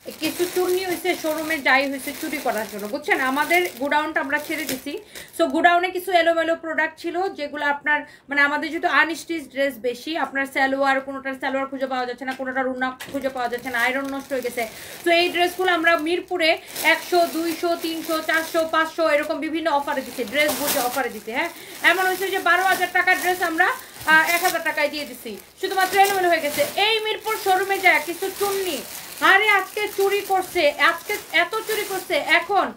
কিছু চুন্নি হয়েছে শোরুমে যাই হয়েছে চুরি করার জন্য, বুঝছেন। আমাদের গোডাউনটা আমরা ছেড়ে দিছি, সো গোডাউনে কিছু এলোমেলো প্রোডাক্ট ছিল যেগুলো আপনার মানে আমাদের যেহেতু আনস্টিচ ড্রেস বেশি, আপনার সালোয়ার কোনোটার সালোয়ার খুঁজে পাওয়া যাচ্ছে না, কোনোটার উন্না খুঁজে পাওয়া যাচ্ছে না, আয়রন নষ্ট হয়ে গেছে। তো এই ড্রেসগুলো আমরা মিরপুরে 100, 200, 300, 400, 500 এরকম বিভিন্ন অফারে দিচ্ছি, ড্রেস বুঝে অফারে দিতে। হ্যাঁ, এমন হয়েছে যে 12,000 টাকার ড্রেস আমরা 1000 টাকায় দিয়ে দিচ্ছি, শুধুমাত্র এলোমেলো হয়ে গেছে। এই মিরপুর শোরুমে যায় কিছু চুন্নি, আরে আজকে চুরি করছে, আজকে এত চুরি করছে, এখন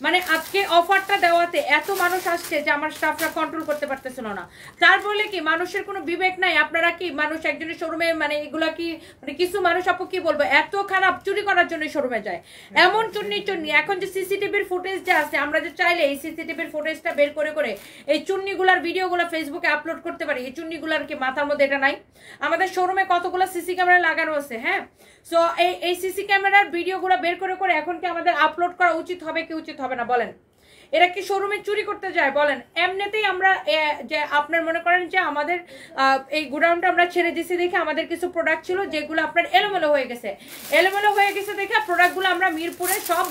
মানে আজকে অফারটা দেওয়াতে এত মানুষ আসছে যে আমার স্টাফরা কন্ট্রোল করতে পারতেছিল না। তার বলে কি মানুষের কোনো বিবেক নাই? আপনারা কি মানুষ একজনের শোরুমে মানে এগুলা কি মানে কিছু মানুষ আপু কি বলবো এত খারাপ চুরি করার জন্য শোরুমে যায়, এমন চুন্নি। এখন যে সিসিটিভির ফুটেজ যে আছে, আমরা যে চাইলে এই সিসিটিভির ফুটেজটা বের করে করে এই চুন্নিগুলার ভিডিওগুলো ফেসবুকে আপলোড করতে পারি। এই চুন্নিগুলার কি মাথার মধ্যে এটা নাই? আমাদের শোরুমে কতগুলো সিসি ক্যামেরা লাগানো আছে। হ্যাঁ, সো এই সিসি ক্যামেরার ভিডিওগুলো বের করে করে এখন কি আমাদের আপলোড করা উচিত হবে কি উচিত হবে না বলেন? এরা কি শোরুমে চুরি করতে যায় বলেন? এমনিতেই আমরা যে আপনার মনে করেন যে আমাদের এই গোডাউনটা আমরা ছেড়ে দিয়েছি দেখে আমাদের কিছু প্রোডাক্ট ছিল যেগুলো আপনার এলোমেলো হয়ে গেছে, দেখে প্রোডাক্টগুলো আমরা মিরপুরে সব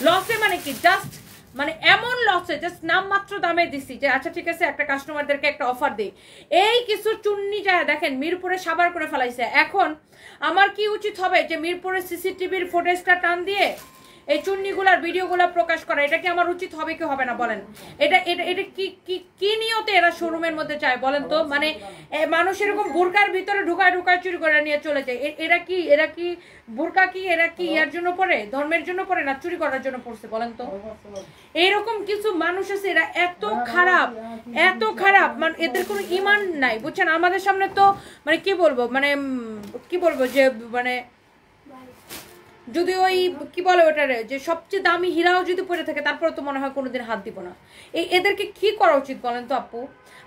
লসে মানে কি জাস্ট মানে এমন লসে জাস্ট নামমাত্র দামে দিছি যে আচ্ছা ঠিক আছে একটা কাস্টমারদেরকে একটা অফার দিই। এই কিছু চুন্নি যায় দেখেন মিরপুরে সাবার করে ফেলাইছে। এখন আমার কি উচিত হবে যে মিরপুরের সিসিটিভির ফুটেজটা টান দিয়ে এই চুন্নিগুলার ভিডিওগুলো প্রকাশ করা? এটা কি আমার উচিত হবে কি হবে না বলেন? এটা এটা এটা কি কি কি নিয়তে এরা শোরুমের মধ্যে যায় বলেন তো? মানে মানুষ এরকম বোরকার ভিতরে ঢুকায় চুরি করে নিয়ে চলে যায়। এরা কি বোরকা কি এরা কি এর জন্য পরে, ধর্মের জন্য পরে না চুরি করার জন্য পড়ছে বলেন তো? এইরকম কিছু মানুষ আছে এরা এত খারাপ মানে এদের কোনো ইমান নাই, বুঝছেন। আমাদের সামনে তো মানে কি বলবো যে মানে যদি ওই কি বলে ওটারে যে সবচেয়ে দামি হীরাও যদি পড়ে থাকে তারপরে তো মনে হয় কোনোদিন হাত দিব না। এদেরকে কি করা উচিত বলেন তো আপু?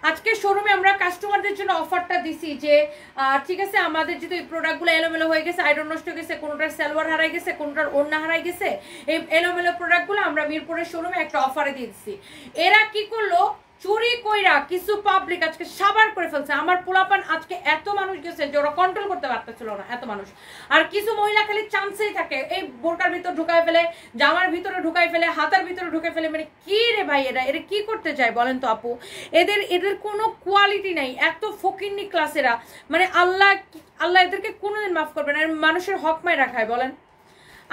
আজকে শোরুমে আমরা কাস্টমারদের জন্য অফারটা দিছি যে ঠিক আছে আমাদের যদি এই প্রোডাক্টগুলো এলোমেলো হয়ে গেছে, আয়রন নষ্ট হয়ে গেছে, কোনোটার সালোয়ার হারাই গেছে, কোনোটার ওড়না হারাই গেছে, এই এলোমেলো প্রোডাক্টগুলো আমরা মিরপুরের শোরুমে একটা অফারে দিয়ে দিচ্ছি। এরা কি করলো? চুরি কইরা কিছু পাবলিক আজকে সাবার করে ফেলছে। আমার পোলাপান আজকে এত মানুষ গেছে যে ওরা কন্ট্রোল করতে পারতেছিল না, এত মানুষ। আর কিছু মহিলা খালি চান্সেই থাকে এই বোরকার ভিতর ঢুকায় ফেলে, জামার ভিতরে ঢুকায় ফেলে, হাতার ভিতরে ঢুকে ফেলে। মানে কি রে ভাই, এরা কি করতে চায় বলেন তো আপু? এদের কোনো কোয়ালিটি নাই, এত ফকিন্নি ক্লাসেরা। মানে আল্লাহ এদেরকে কোনোদিন মাফ করবে না। মানুষের হক মায় রাখায় বলেন।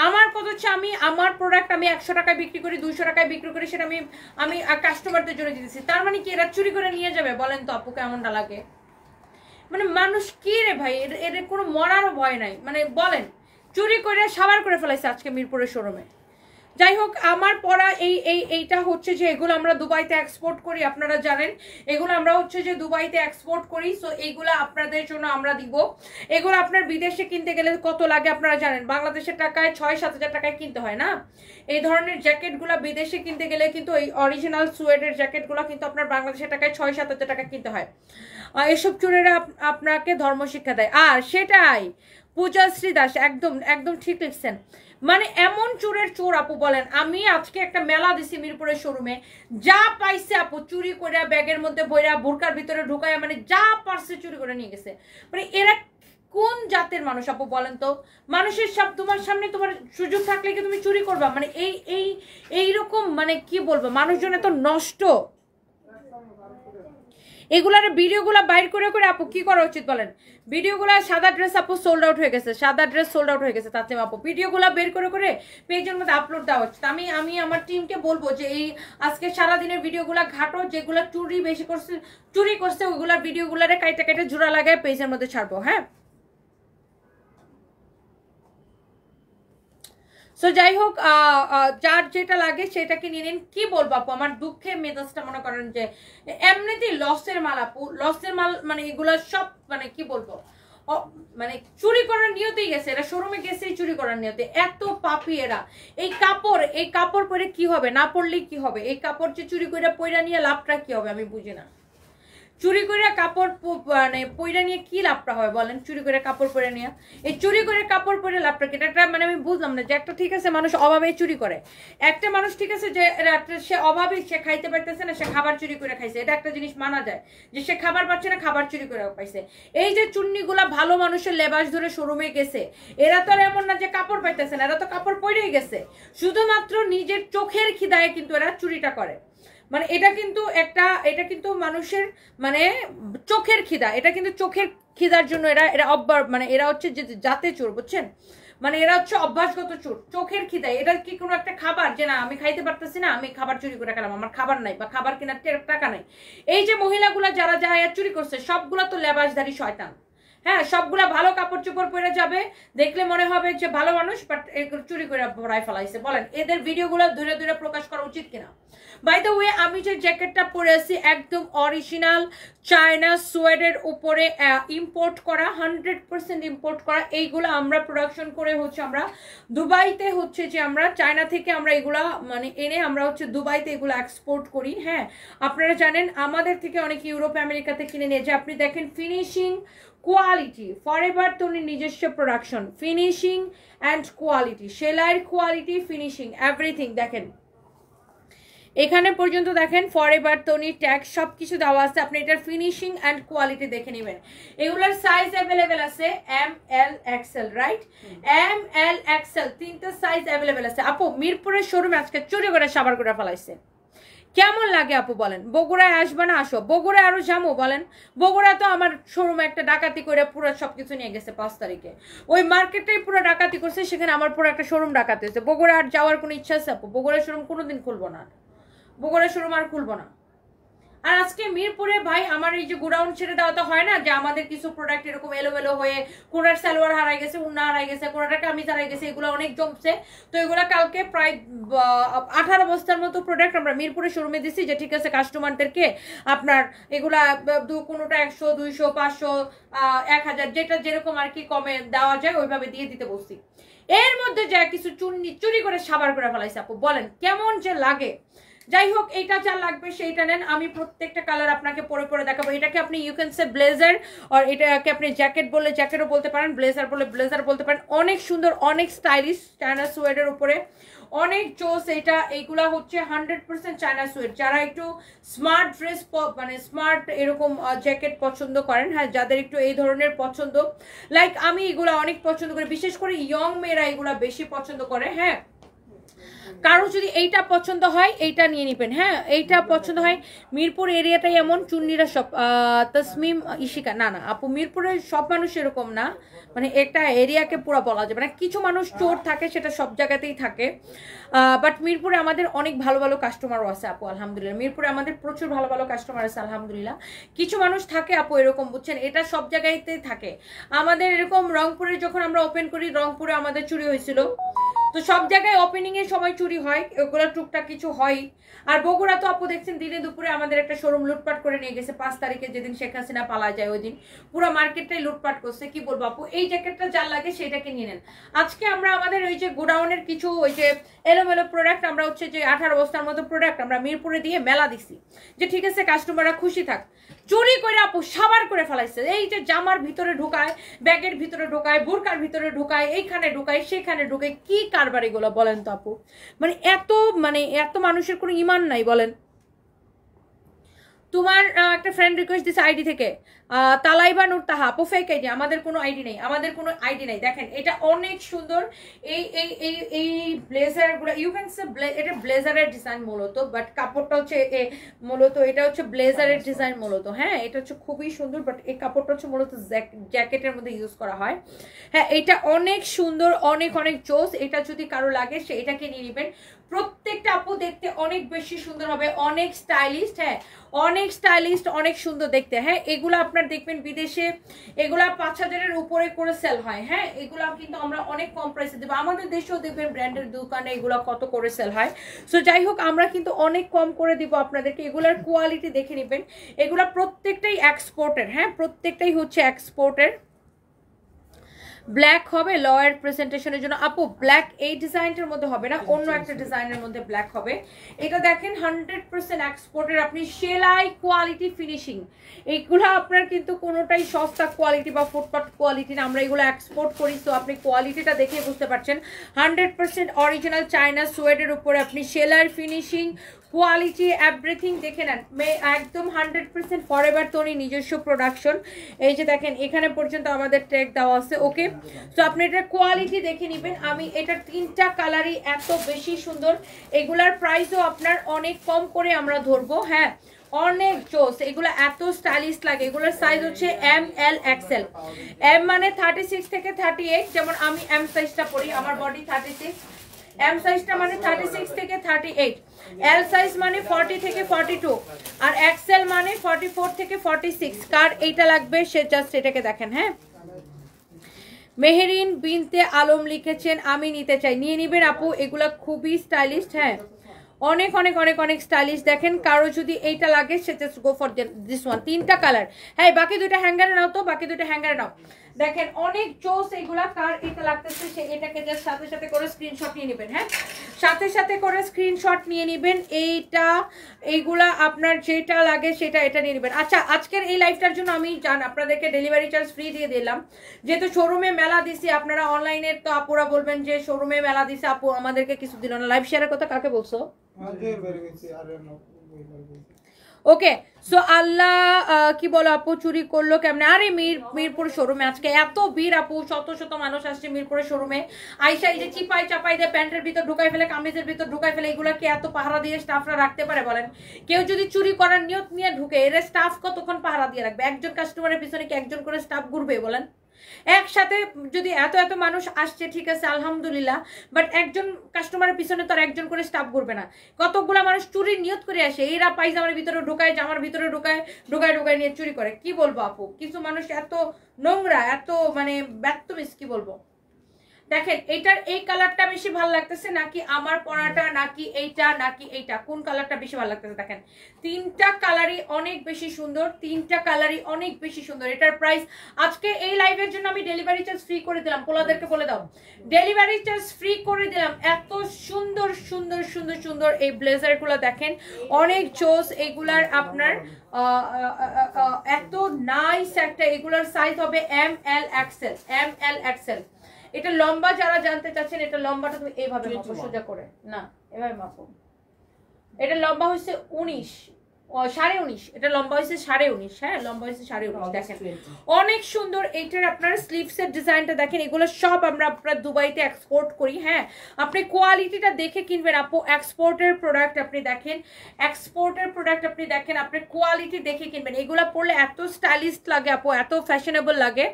আমার কথা হচ্ছে আমার প্রোডাক্ট আমি 100 টাকায় বিক্রি করি, 200 টাকায় বিক্রি করি, সেটা আমি কাস্টমারদের জন্য দিতেছি। তার মানে কি এরা চুরি করে নিয়ে যাবে বলেন তো আপু? কেমনটা লাগে? মানে মানুষ কি রে ভাই, এদের কোনো মরারও ভয় নাই। মানে বলেন, চুরি করে সাবার করে ফেলাইছে আজকে মিরপুরের শোরুমে। যাই হোক, আমার পড়া এইটা হচ্ছে যে এগুলো আমরা দুবাইতে এক্সপোর্ট করি, আপনারা জানেন। এগুলো আমরা হচ্ছে যে দুবাইতে এক্সপোর্ট করি, সো এইগুলো আপনাদের জন্য আমরা দিব। এগুলো আপনার বিদেশে কিনতে গেলে কত লাগে আপনারা জানেন? বাংলাদেশের টাকায় 6-7 হাজার টাকায় কিনতে হয় না? এই ধরনের জ্যাকেটগুলো বিদেশে কিনতে গেলে কিন্তু এই অরিজিনাল সুয়েডের জ্যাকেটগুলো কিন্তু আপনার বাংলাদেশের টাকায় 6-7 হাজার টাকা কিনতে হয়। এসব চুরেরা আপনাকে ধর্মশিক্ষা দেয়। আর সেটাই পূজাশ্রী দাস একদম ঠিক লিখছেন। মানে এমন চোরের চোর আপু বলেন। আমি আজকে একটা মেলা দিছি মিরপুরের শোরুমে, যা পাইছে আপু চুরি করে ব্যাগের মধ্যে বইরা বোরকার ভিতরে ঢুকায় মানে যা পারছে চুরি করে নিয়ে গেছে। মানে এরা কোন জাতের মানুষ আপু বলেন তো? মানুষের সব তোমার সামনে তোমার সুযোগ থাকলে কি তুমি চুরি করবা? মানে এইরকম মানে কি বলবো, মানুষজন এত নষ্ট। এগুলার ভিডিওগুলা বাইর করে করে আপু কি করা উচিত বলেন? ভিডিওগুলা সাদা ড্রেস আপু সোল্ড আউট হয়ে গেছে, সাদা ড্রেস সোল্ড আউট হয়ে গেছে। তাতে আপু ভিডিওগুলা বের করে করে পেজের মধ্যে আপলোড দেওয়া হচ্ছে। আমি আমার টিমকে বলবো যে এই আজকে সারাদিনের ভিডিওগুলা ঘাটো, যেগুলা চুরি করছে ওইগুলার ভিডিওগুলারে কাইটা জোড়া লাগায় পেজের মধ্যে ছাড়বো। হ্যাঁ, সো যাই হোক, যার যেটা লাগে সেটাকে নিয়ে নিন। কি বলবো আপু, আমার দুঃখে মেজাজটা মনে করেন যে এমনিতেই লসের মাল আপু, লসের মাল। মানে এগুলা সব মানে কি বলবো, মানে চুরি করার নিয়তেই গেছে এরা শোরুমে, গেছে চুরি করার নিয়তে। এত পাপি এরা। এই কাপড় পরে কি হবে, না পরলেই কি হবে? এই কাপড় যে চুরি করে পয়রা নিয়ে লাভটা কি হবে আমি বুঝি না। চুরি করে কাপড় মানে পইরা নিয়ে কি লাভটা হয় বলেন? চুরি করে কাপড় পরে নিয়ে, এই চুরি করে কাপড় পরে লাভটা কি? এটা মানে আমি বুঝলাম না যে একটা ঠিক আছে মানুষ অভাবে চুরি করে, একটা মানুষ ঠিক আছে যে সে অভাবে সে খাইতে পারতেছে না, সে খাবার চুরি করে খাইছে, এটা একটা জিনিস মানা যায় যে সে খাবার পাচ্ছে না, খাবার চুরি করে পাইছে। এই যে চুন্নিগুলা ভালো মানুষের লেবাস ধরে শোরুমে গেছে, এরা তো আর এমন না যে কাপড় পাইতেছে না, এরা তো কাপড় পরেই গেছে, শুধুমাত্র নিজের চোখের খিদায় কিন্তু এরা চুরিটা করে। মানে এটা কিন্তু মানুষের মানে চোখের খিদা, এটা কিন্তু চোখের খিদার জন্য এরা মানে এরা হচ্ছে যে জাতে চোর, বুঝছেন? মানে এরা হচ্ছে অভ্যাসগত চোর, চোখের খিদায়। এটা কি কোনো একটা খাবার যে না আমি খাইতে পারতেছি না, আমি খাবার চুরি করে খেলাম, আমার খাবার নাই বা খাবার কেনার টাকা নাই। এই যে মহিলাগুলা যারা যায় চুরি করছে সবগুলা তো লেবাসধারী শয়তান। হ্যাঁ, সবগুলা ভালো কাপড় চোপড় পরে যাবে, দেখলে মনে হবে যে ভালো মানুষ, বাট এগুলো চুরি করে ভরাই ফেলাইছে। বলেন এদের ভিডিওগুলো ধরে ধরে প্রকাশ করা উচিত কিনা? বাই দ্য ওয়ে, আমি যে জ্যাকেটটা পরে আছি একদম অরিজিনাল চায়না সোয়েডের উপরে ইম্পোর্ট করা, 100% ইম্পোর্ট করা। এইগুলো আমরা প্রোডাকশন করে হচ্ছে আমরা দুবাইতে হচ্ছে যে আমরা চায়না থেকে আমরা এগুলা মানে এনে আমরা হচ্ছে দুবাইতে এগুলো এক্সপোর্ট করি। হ্যাঁ, আপনারা জানেন আমাদের থেকে অনেক ইউরোপ আমেরিকাতে কিনে নিয়ে যে আপনি দেখেন ফিনিশিং কোয়ালিটি, ফরএভার তনির নিজস্ব প্রোডাকশন, ফিনিশিং অ্যান্ড কোয়ালিটি, সেলাইয়ের কোয়ালিটি, ফিনিশিং, এভরিথিং দেখেন এখানে পর্যন্ত দেখেন ফরএভার তনি ট্যাগ সব কিছু দেওয়া আছে। আপনি এটার ফিনিশিং অ্যান্ড কোয়ালিটি দেখে নেবেন। এগুলোর সাইজ অ্যাভেলেবেল আছে ML XL, right? ML XL তিনটা সাইজ অ্যাভেলেবেল আছে। আপু মিরপুরের শোরুমে আজকে চুরি করে সাবার করে ফেলাইছে, কেমন লাগে আপু বলেন? বগুড়ায় আসবে না? আসো, বগুড়ায় আরো যাবো বলেন? বগুড়া তো আমার শোরুমে একটা ডাকাতি করে পুরো সবকিছু নিয়ে গেছে 5 তারিখে, ওই মার্কেটটাই পুরো ডাকাতি করছে, সেখানে আমার পুরো একটা শোরুম ডাকাতি হয়েছে। বগুড়া আর যাওয়ার কোনো ইচ্ছা আছে আপু? বগুড়ার শোরুম কোনোদিন খুলবো না, বগুড়ার শোরুম আর খুলবো না। আর আজকে মিরপুরে ভাই আমার এই যে গোডাউন ছেড়ে দেওয়া তো হয় না, যে আমাদের কিছু প্রোডাক্ট এরকম এলোমেলো হয়ে কোনার সালোয়ার হারাই গেছে, উন্না হারাই গেছে, কোনাটা কামিজ হারাই গেছে, এগুলো অনেক জমছে। তো এগুলো কালকে প্রায় 18 বস্তার মতো প্রোডাক্ট আমরা মিরপুরে শোরুমে দিছি, যে ঠিক আছে কাস্টমারদেরকে আপনার এগুলা কোনোটা 100, 200, 500, 1000 যেটা যেরকম আর কি কমে দেওয়া যায় ওইভাবে দিয়ে দিতে বলছি। এর মধ্যে যা কিছু চুরি করে সাবার করে ফেলাইছে আপু, বলেন কেমন যে লাগে। যাই হোক, এইটা যা লাগবে সেইটা নেন, আমি প্রত্যেকটা কালার আপনাকে পরে পরে দেখাবো। এটাকে আপনি ইউ ক্যান সে ব্লেজার, আর এটাকে আপনি জ্যাকেট বললে জ্যাকেটও বলতে পারেন, ব্লেজার বলে ব্লেজার বলতে পারেন। অনেক সুন্দর, অনেক স্টাইলিশ, চায়না সোয়েডের উপরে অনেক চোস। এইগুলা হচ্ছে 100% চায়না সোয়েড। যারা একটু স্মার্ট ড্রেস মানে স্মার্ট এরকম জ্যাকেট পছন্দ করেন, হ্যাঁ যাদের একটু এই ধরনের পছন্দ, লাইক আমি এগুলা অনেক পছন্দ করি, বিশেষ করে ইয়ং মেয়েরা এগুলা বেশি পছন্দ করে। হ্যাঁ, কারো যদি এইটা পছন্দ হয় এইটা নিয়ে নিবেন। হ্যাঁ, এইটা পছন্দ হয়, মিরপুর এরিয়াটাই এমন, চুন্নিরা সব তসমিম ইশিকা, না না আপু মিরপুরের সব মানুষ এরকম না, মানে একটা এরিয়াকে পুরো বলা যাবে না, কিছু মানুষ চোর থাকে, সেটা সব জায়গাতেই থাকে। বাট মিরপুরে আমাদের অনেক ভালো ভালো কাস্টমারও আছে আপু, আলহামদুলিল্লাহ। মিরপুরে আমাদের প্রচুর ভালো ভালো কাস্টমার আছে আলহামদুলিল্লাহ। কিছু মানুষ থাকে আপু এরকম, বুঝছেন, এটা সব জায়গাতেই থাকে। আমাদের এরকম রংপুরে যখন আমরা ওপেন করি, রংপুরে আমাদের চুরি হয়েছিল, তো সব জায়গায় ওপেনিং এর সময় চুরি হয়, ওগুলো টুকটাক কিছু হয়। আর বগুড়া তো আপু দেখছেন দিনে দুপুরে আমাদের একটা শোরুম লুটপাট করে নিয়ে গেছে 5 তারিখে, যেদিন শেখ হাসিনা পালা যায় ওই দিন পুরো মার্কেটটাই লুটপাট করছে। কি বলবো আপু, এই জ্যাকেটটা যার লাগে সেটাকে নিয়ে নেন। আজকে আমরা আমাদের ওই যে গোডাউনের কিছু ওই যে এলোমেলো প্রোডাক্ট আমরা হচ্ছে যে 18 বস্তার মতো প্রোডাক্ট আমরা মিরপুরে দিয়ে মেলা দিছি, যে ঠিক আছে কাস্টমাররা খুশি থাক। চুরি করে আপু সাবার করে ফেলাইছে। এই যে জামার ভিতরে ঢুকায়, ব্যাগের ভিতরে ঢুকায়, বুরকার ভিতরে ঢুকায়, এইখানে ঢুকায়, সেখানে ঢুকায়, কি কারবার এগুলো বলেন তো আপু? মানে এত মানুষের কোনো ইমান নাই বলেন? তোমার একটা ফ্রেন্ড রিকোয়েস্ট দিছে আইডি থেকে, তালাইবা নূর তাহা আপু, ফেক আইডি, আমাদের কোনো আইডি নেই, আমাদের কোনো আইডি নেই। দেখেন এটা অনেক সুন্দর, এই এই এই এই ব্লেজারগুলো ইউ ক্যান সে এটা ব্লেজারের ডিজাইন মূলত, বাট কাপড়টা হচ্ছে মূলত এটা হচ্ছে ব্লেজারের ডিজাইন মূলত। হ্যাঁ, এটা হচ্ছে খুবই সুন্দর, বাট এই কাপড়টা হচ্ছে মূলত জ্যাকেটের মধ্যে ইউজ করা হয়। হ্যাঁ, এটা অনেক সুন্দর, অনেক অনেক জোস। এটা যদি কারো লাগে সে এটাকে নিয়ে নেবেন। প্রত্যেকটা আপু দেখতে অনেক বেশি সুন্দর হবে, অনেক স্টাইলিস্ট। হ্যাঁ, অনেক স্টাইলিস্ট, অনেক সুন্দর দেখতে। হ্যাঁ, এগুলো আপনার দেখবেন বিদেশে এগুলা 5000-এর উপরে করে সেল হয়। হ্যাঁ, এগুলা কিন্তু আমরা অনেক কম প্রাইসে দেবো, আমাদের দেশেও দেখবেন ব্র্যান্ডের দোকানে এগুলা কত করে সেল হয়। সো যাই হোক, আমরা কিন্তু অনেক কম করে দিব আপনাদেরকে। এগুলার কোয়ালিটি দেখে নেবেন, এগুলা প্রত্যেকটাই এক্সপোর্টের। হ্যাঁ, প্রত্যেকটাই হচ্ছে এক্সপোর্টের। ব্ল্যাক হবে লয়ার প্রেজেন্টেশনের জন্য। আপু ব্ল্যাক এই ডিজাইনটার মধ্যে হবে না, অন্য একটা ডিজাইনের মধ্যে ব্ল্যাক হবে। এটা দেখেন 100% এক্সপোর্টের, আপনি সেলাই কোয়ালিটি ফিনিশিং, এইগুলো আপনার কিন্তু কোনোটাই সস্তা কোয়ালিটি বা ফুটপাথ কোয়ালিটি না, আমরা এগুলো এক্সপোর্ট করি। তো আপনি কোয়ালিটিটা দেখে বুঝতে পারছেন 100% অরিজিনাল চায়না সোয়েডের উপরে আপনি সেলাই ফিনিশিং কোয়ালিটি এভরিথিং দেখে নেন। একদম 100% ফরএভার তৈরি নিজস্ব প্রোডাকশন। এই যে দেখেন এখানে পর্যন্ত আমাদের ট্যাগ দেওয়া আছে। ওকে, তো আপনি এটার কোয়ালিটি দেখে নেবেন। আমি এটার 3টা কালারই এত বেশি সুন্দর, এগুলার প্রাইসও আপনার অনেক কম করে আমরা ধরবো। হ্যাঁ, অনেক জোস, এগুলো এত স্টাইলিশ লাগে। এগুলোর সাইজ হচ্ছে এম এল এক্সেল। এম মানে 36 থেকে 38, যেমন আমি এম সাইজটা পরি, আমার বডি 36। এম সাইজটা মানে 36 থেকে 38, এল সাইজ মানে 40 থেকে 42, আর এক্সেল মানে 44 থেকে 46। কার এইটা লাগবে সে জাস্ট এটাকে দেখেন। হ্যাঁ, মেহেরিন বিনতে আলম লিখেছেন আমি নিতে চাই, নিয়ে নিবেন আপু, এগুলা খুবই স্টাইলিশ। হ্যাঁ, অনেক অনেক অনেক অনেক স্টাইলিশ। দেখেন কারো যদি এইটা লাগে সে just go for this one. 3টা কালার। হ্যাঁ, বাকি 2টা হ্যাঙ্গারে নাও, তো বাকি 2টা হ্যাঙ্গারে নাও। দেখেন অনেক জোস এগুলা, কার এটা লাগতেছে সে এটাকে জাস্ট সাথে সাথে করে স্ক্রিনশট নিয়ে নেবেন। হ্যাঁ, সাথে সাথে করে স্ক্রিনশট নিয়ে নেবেন। এইগুলা আপনার যেটা লাগে সেটা এটা নিয়ে নেবেন। আচ্ছা, আজকের এই লাইভটার জন্য আমি আপনাদেরকে ডেলিভারি চার্জ ফ্রি দিয়ে দিলাম, যেহেতু শোরুমে মেলা দিছি। আপনারা অনলাইনে তো আপুরা বলবেন যে শোরুমে মেলা দিছে, আপু আমাদেরকে কিছু দিল না। লাইভ শেয়ারের কথা কাকে বলছো? ওকে, সো আল্লাহ কি বলো আপু চুরি করলো কেমনে? আরে মিরপুর শোরুমে আজকে এত ভিড় আপু, শত শত মানুষ আসছে মিরপুরের শোরুমে। আইসা এই যে চিপাই চাপাই দিয়ে প্যান্টের ভিতর ঢুকাই ফেলে, কামিজের ভিতর ঢুকাই ফেলে, এগুলা কি এত পাহারা দিয়ে স্টাফরা রাখতে পারে বলেন? কেউ যদি চুরি করার নিয়ত নিয়ে ঢুকে, এর স্টাফ কতক্ষণ পাহারা দিয়ে রাখবে? একজন কাস্টমারের পিছনে কি একজন করে স্টাফ ঘুরবে বলেন? একসাথে যদি এত এত মানুষ আসছে ঠিক আছে আলহামদুলিল্লাহ, বাট একজন কাস্টমারের পিছনে তো আর একজন করে স্টাফ ঘুরবে না। কতগুলা মানুষ চুরির নিয়ত করে আসে, এরা পায়জামার ভিতরে ঢুকায়, জামার ভিতরে ঢুকায়, ঢুকায় নিয়ে চুরি করে। কি বলবো আপু, কিছু মানুষ এত নোংরা, এত মানে ব্যর্থমিস, কি বলবো। দেখেন এইটার এই কালারটা বেশি ভালো লাগতেছে নাকি আমার পরাটা, নাকি এইটা, নাকি এইটা, কোন কালারটা বেশি ভালো লাগতেছে? দেখেন 3টা কালারই অনেক বেশি সুন্দর, 3টা কালারই অনেক বেশি সুন্দর। এটার প্রাইস আজকে এই লাইভের জন্য আমি ডেলিভারি চার্জ ফ্রি করে দিলাম। পোলাদেরকে বলে দাও ডেলিভারি চার্জ ফ্রি করে দিলাম। এত সুন্দর সুন্দর সুন্দর সুন্দর এই ব্লেজারগুলো দেখেন, অনেক জোস এগুলার। আপনার এত নাইস একটা, এগুলার সাইজ হবে M L XL, M L XL. এটা লম্বা যারা জানতে চাচ্ছেন, এটা লম্বাটা তুমি এইভাবে মাপো, সোজা করে না, এভাবে মাপো। এটা লম্বা হচ্ছে 19, 19.5, এটা লম্বা হয়েছে 19.5। হ্যাঁ, লম্বা হয়েছে 19.5। দেখেন অনেক সুন্দর। এইটার আপনার স্লিভসের ডিজাইনটা দেখেন, এগুলো সব আমরা আপনার দুবাইতে এক্সপোর্ট করি। হ্যাঁ, আপনি কোয়ালিটিটা দেখে কিনবেন আপু। এক্সপোর্টের প্রোডাক্ট আপনি দেখেন, এক্সপোর্টের প্রোডাক্ট আপনি দেখেন, আপনি কোয়ালিটি দেখে কিনবেন। এগুলো পরলে এত স্টাইলিশ লাগে আপু, এত ফ্যাশনেবল লাগে।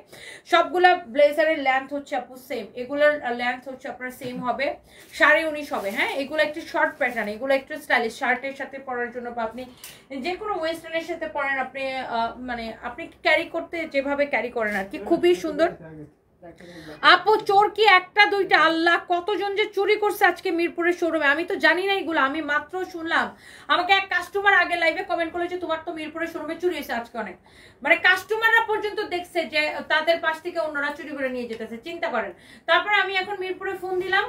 সবগুলা ব্লেজারের লেন্থ হচ্ছে আপু সেম, এগুলোর লেন্থ হচ্ছে আপনার সেম হবে, 19.5 হবে। হ্যাঁ, এগুলো একটু শর্ট প্যাটার্ন, এগুলো একটু স্টাইলিশ, শার্টের সাথে পরার জন্য বা আপনি যে কোনো ওয়েস্টার্নের সাথে পরেন, আপনি মানে আপনি ক্যারি করতে যেভাবে ক্যারি করেন আর কি, খুবই সুন্দর। আপু চোর কি একটা দুইটা? আল্লাহ, কতজন যে চুরি করছে আজকে মিরপুরের শোরুমে, আমি তো জানি না এগুলো, আমি মাত্র শুনলাম। আমাকে এক কাস্টমার আগে লাইভে কমেন্ট করেছে তোমার তো মিরপুরের শোরুমে চুরি হয়েছে আজকে অনেক। মানে কাস্টমাররা পর্যন্ত দেখছে যে তাদের পাশ থেকে অন্যরা চুরি করে নিয়ে যেতেছে, চিন্তা করেন। তারপরে আমি এখন মিরপুরে ফোন দিলাম,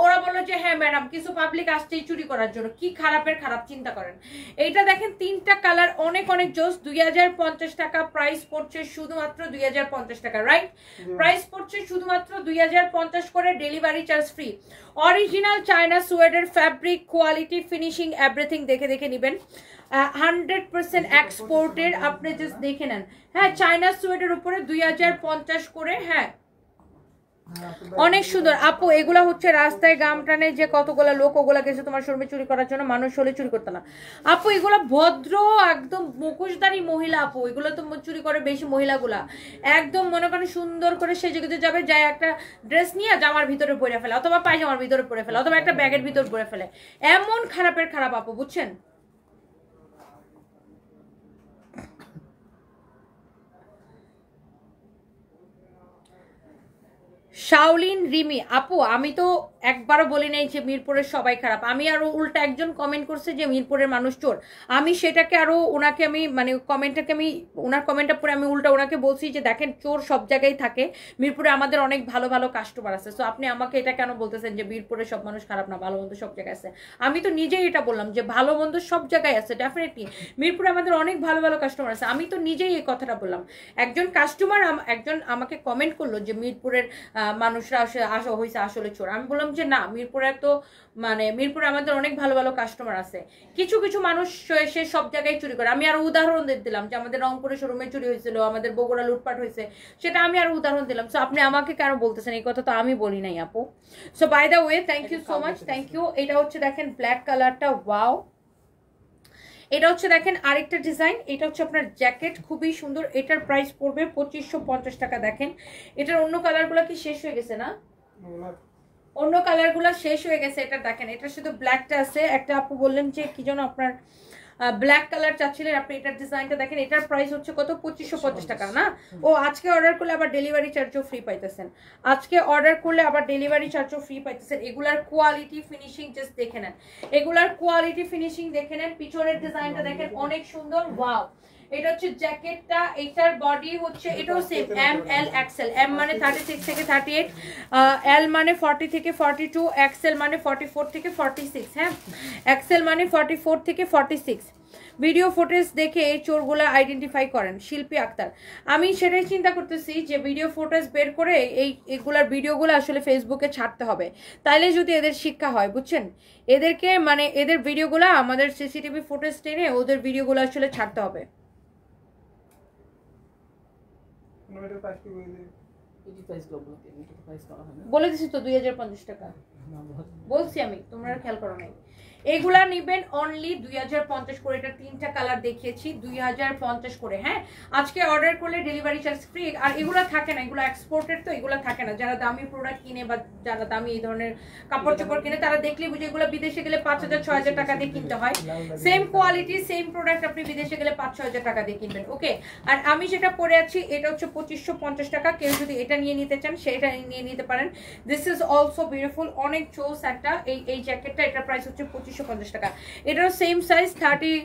ওরা বললো যে হ্যাঁ ম্যাডাম কিছু পাবলিক আসছেই চুরি করার জন্য। কি খারাপের খারাপ, চিন্তা করেন। এইটা দেখেন 3টা কালার অনেক অনেক জোস। 2050 টাকা প্রাইস পড়ছে, শুধুমাত্র 2050 টাকা, রাইট? প্রাইস পড়ছে শুধুমাত্র 2050 করে, delivery charge free. Original China সোয়েডের ফ্যাব্রিক কোয়ালিটি ফিনিশিং এভরিথিং দেখে দেখে নেবেন। 100% এক্সপোর্টের, আপনি জাস্ট দেখে নেন। হ্যাঁ, চায়না সোয়েডের উপরে 2050 করে। হ্যাঁ, অনেক সুন্দর আপু। এগুলা হচ্ছে রাস্তায় গাম টানে যে কতগুলা লোক, ওগুলা গেছে তোমার শোরুমে চুরি করার জন্য, মানুষ হলে চুরি করতো না আপু। এগুলা ভদ্র একদম মুখোশধারী মহিলা আপু, এগুলো তো চুরি করে বেশি মহিলাগুলা। একদম মনে করেন সুন্দর করে সেজে গুজে যাবে, যায় একটা ড্রেস নিয়ে জামার ভিতরে পরে ফেলে, অথবা পায়জামার ভিতরে পরে ফেলে, অথবা একটা ব্যাগের ভিতর পরে ফেলে। এমন খারাপের খারাপ আপু, বুঝছেন? শাওলিন রিমি আপু, আমি তো একবারও বলি নাই যে মিরপুরের সবাই খারাপ। আমি আরো উল্টা একজন কমেন্ট করছে যে মিরপুরের মানুষ চোর, আমি সেটাকে আরো ওনাকে আমি মানে কমেন্টটাকে আমি ওনার কমেন্টটা পরে আমি উল্টা ওনাকে বলছি যে দেখেন চোর সব জায়গায় থাকে, মিরপুরে আমাদের অনেক ভালো ভালো কাস্টমার আছে। সো আপনি আমাকে এটা কেন বলতেছেন যে মিরপুরের সব মানুষ খারাপ না, ভালো মন্দ সব জায়গায় আছে? আমি তো নিজেই এটা বললাম যে ভালো মন্দ সব জায়গায় আছে, ডেফিনেটলি মিরপুরে আমাদের অনেক ভালো ভালো কাস্টমার আছে। আমি তো নিজেই এই কথাটা বললাম। একজন কাস্টমার একজন আমাকে কমেন্ট করলো যে মিরপুরের মানুষরা আসা হয়েছে আসলে চোর। আমি বললাম যে না, মিরপুরে তো মানে মিরপুরে আমাদের অনেক ভালো ভালো কাস্টমার আছে। কিছু কিছু মানুষ সে সব জায়গায় চুরি করে। আমি আরো উদাহরণ দিলাম যে আমাদের রংপুরে শোরুমে চুরি হয়েছিল, আমাদের বগুড়া লুটপাট হয়েছে, সেটা আমি আরো উদাহরণ দিলাম। সো আপনি আমাকে কেন বলতেছেন? এই কথা তো আমি বলি নাই আপু। So by the way thank you so much, thank you. এটা হচ্ছে দেখেন ব্ল্যাক কালারটা, ওয়াও। এটা হচ্ছে দেখেন আরেকটা ডিজাইন, এটা হচ্ছে আপনার জ্যাকেট, খুবই সুন্দর। এটার প্রাইস পড়বে 2550 টাকা। দেখেন এটার অন্য কালারগুলো কি শেষ হয়ে গেছে না? অন্য কালারগুলো শেষ হয়ে গেছে। এটা দেখেন, এটা শুধু ব্ল্যাকটা আছে। একটা আপু বললেন যে কি যেন আপনার ব্ল্যাক কালার চাচ্ছিলেন, আপনি এটার ডিজাইনটা দেখেন। এটার প্রাইস হচ্ছে কত? 2550 টাকা না? ও আজকে অর্ডার করলে আবার ডেলিভারি চার্জও ফ্রি পাইতেছেন। আজকে অর্ডার করলে আবার ডেলিভারি চার্জও ফ্রি পাইতেছেন। এগুলার কোয়ালিটি ফিনিশিং জাস্ট দেখে নেন, এগুলার কোয়ালিটি ফিনিশিং দেখে নেন। পিছনের ডিজাইনটা দেখেন, অনেক সুন্দর, ওয়াও। এটা হচ্ছে জ্যাকেটটা, এটার বডি হচ্ছে এটাও same M L XL. M মানে 36 থেকে 38, এল মানে 40 থেকে 42, এক্সেল মানে 44 থেকে 46। হ্যাঁ, এক্সেল মানে 44 থেকে 46। ভিডিও ফুটেজ দেখে এই চোরগুলা আইডেন্টিফাই করেন, শিল্পী আক্তার। আমি সেটাই চিন্তা করতেছি যে ভিডিও ফুটেজ বের করে এইগুলার ভিডিওগুলো আসলে ফেসবুকে ছাড়তে হবে, তাইলে যদি এদের শিক্ষা হয়, বুঝছেন? এদেরকে মানে এদের ভিডিওগুলো আমাদের সিসিটিভি ফুটেজ টেনে ওদের ভিডিওগুলো আসলে ছাড়তে হবে। বলে দিছি তো 2050 টাকা বলছি আমি, তোমরা খেয়াল করো নাই। এগুলা নিবেন অনলি 2050 করে। এটা 3টা কালার দেখিয়েছি 2050 করে। হ্যাঁ, আজকে অর্ডার করলে ডেলিভারি চার্জ ফ্রি। আর এগুলা থাকে না, এগুলো এক্সপোর্টেড, তো এগুলো থাকে না। যারা দামি প্রোডাক্ট কিনে বা যারা দামি এই ধরনের কাপড় চোপড় কিনে তারা দেখলে বুঝে এগুলো বিদেশে গেলে 5000-6000 টাকা দিয়ে কিনতে হয়। সেম কোয়ালিটি সেম প্রোডাক্ট আপনি বিদেশে গেলে 5-6 টাকা দিয়ে কিনবেন। ওকে, আর আমি যেটা পরে আছি এটা হচ্ছে 2550 টাকা। কেউ যদি এটা নিয়ে নিতে চান সেটা নিয়ে নিতে পারেন। দিস ইজ অলসো বিউটিফুল, অনেক চোস একটা। এই জ্যাকেটটা, এটার প্রাইস হচ্ছে 2550 টাকা। এটারও same size 30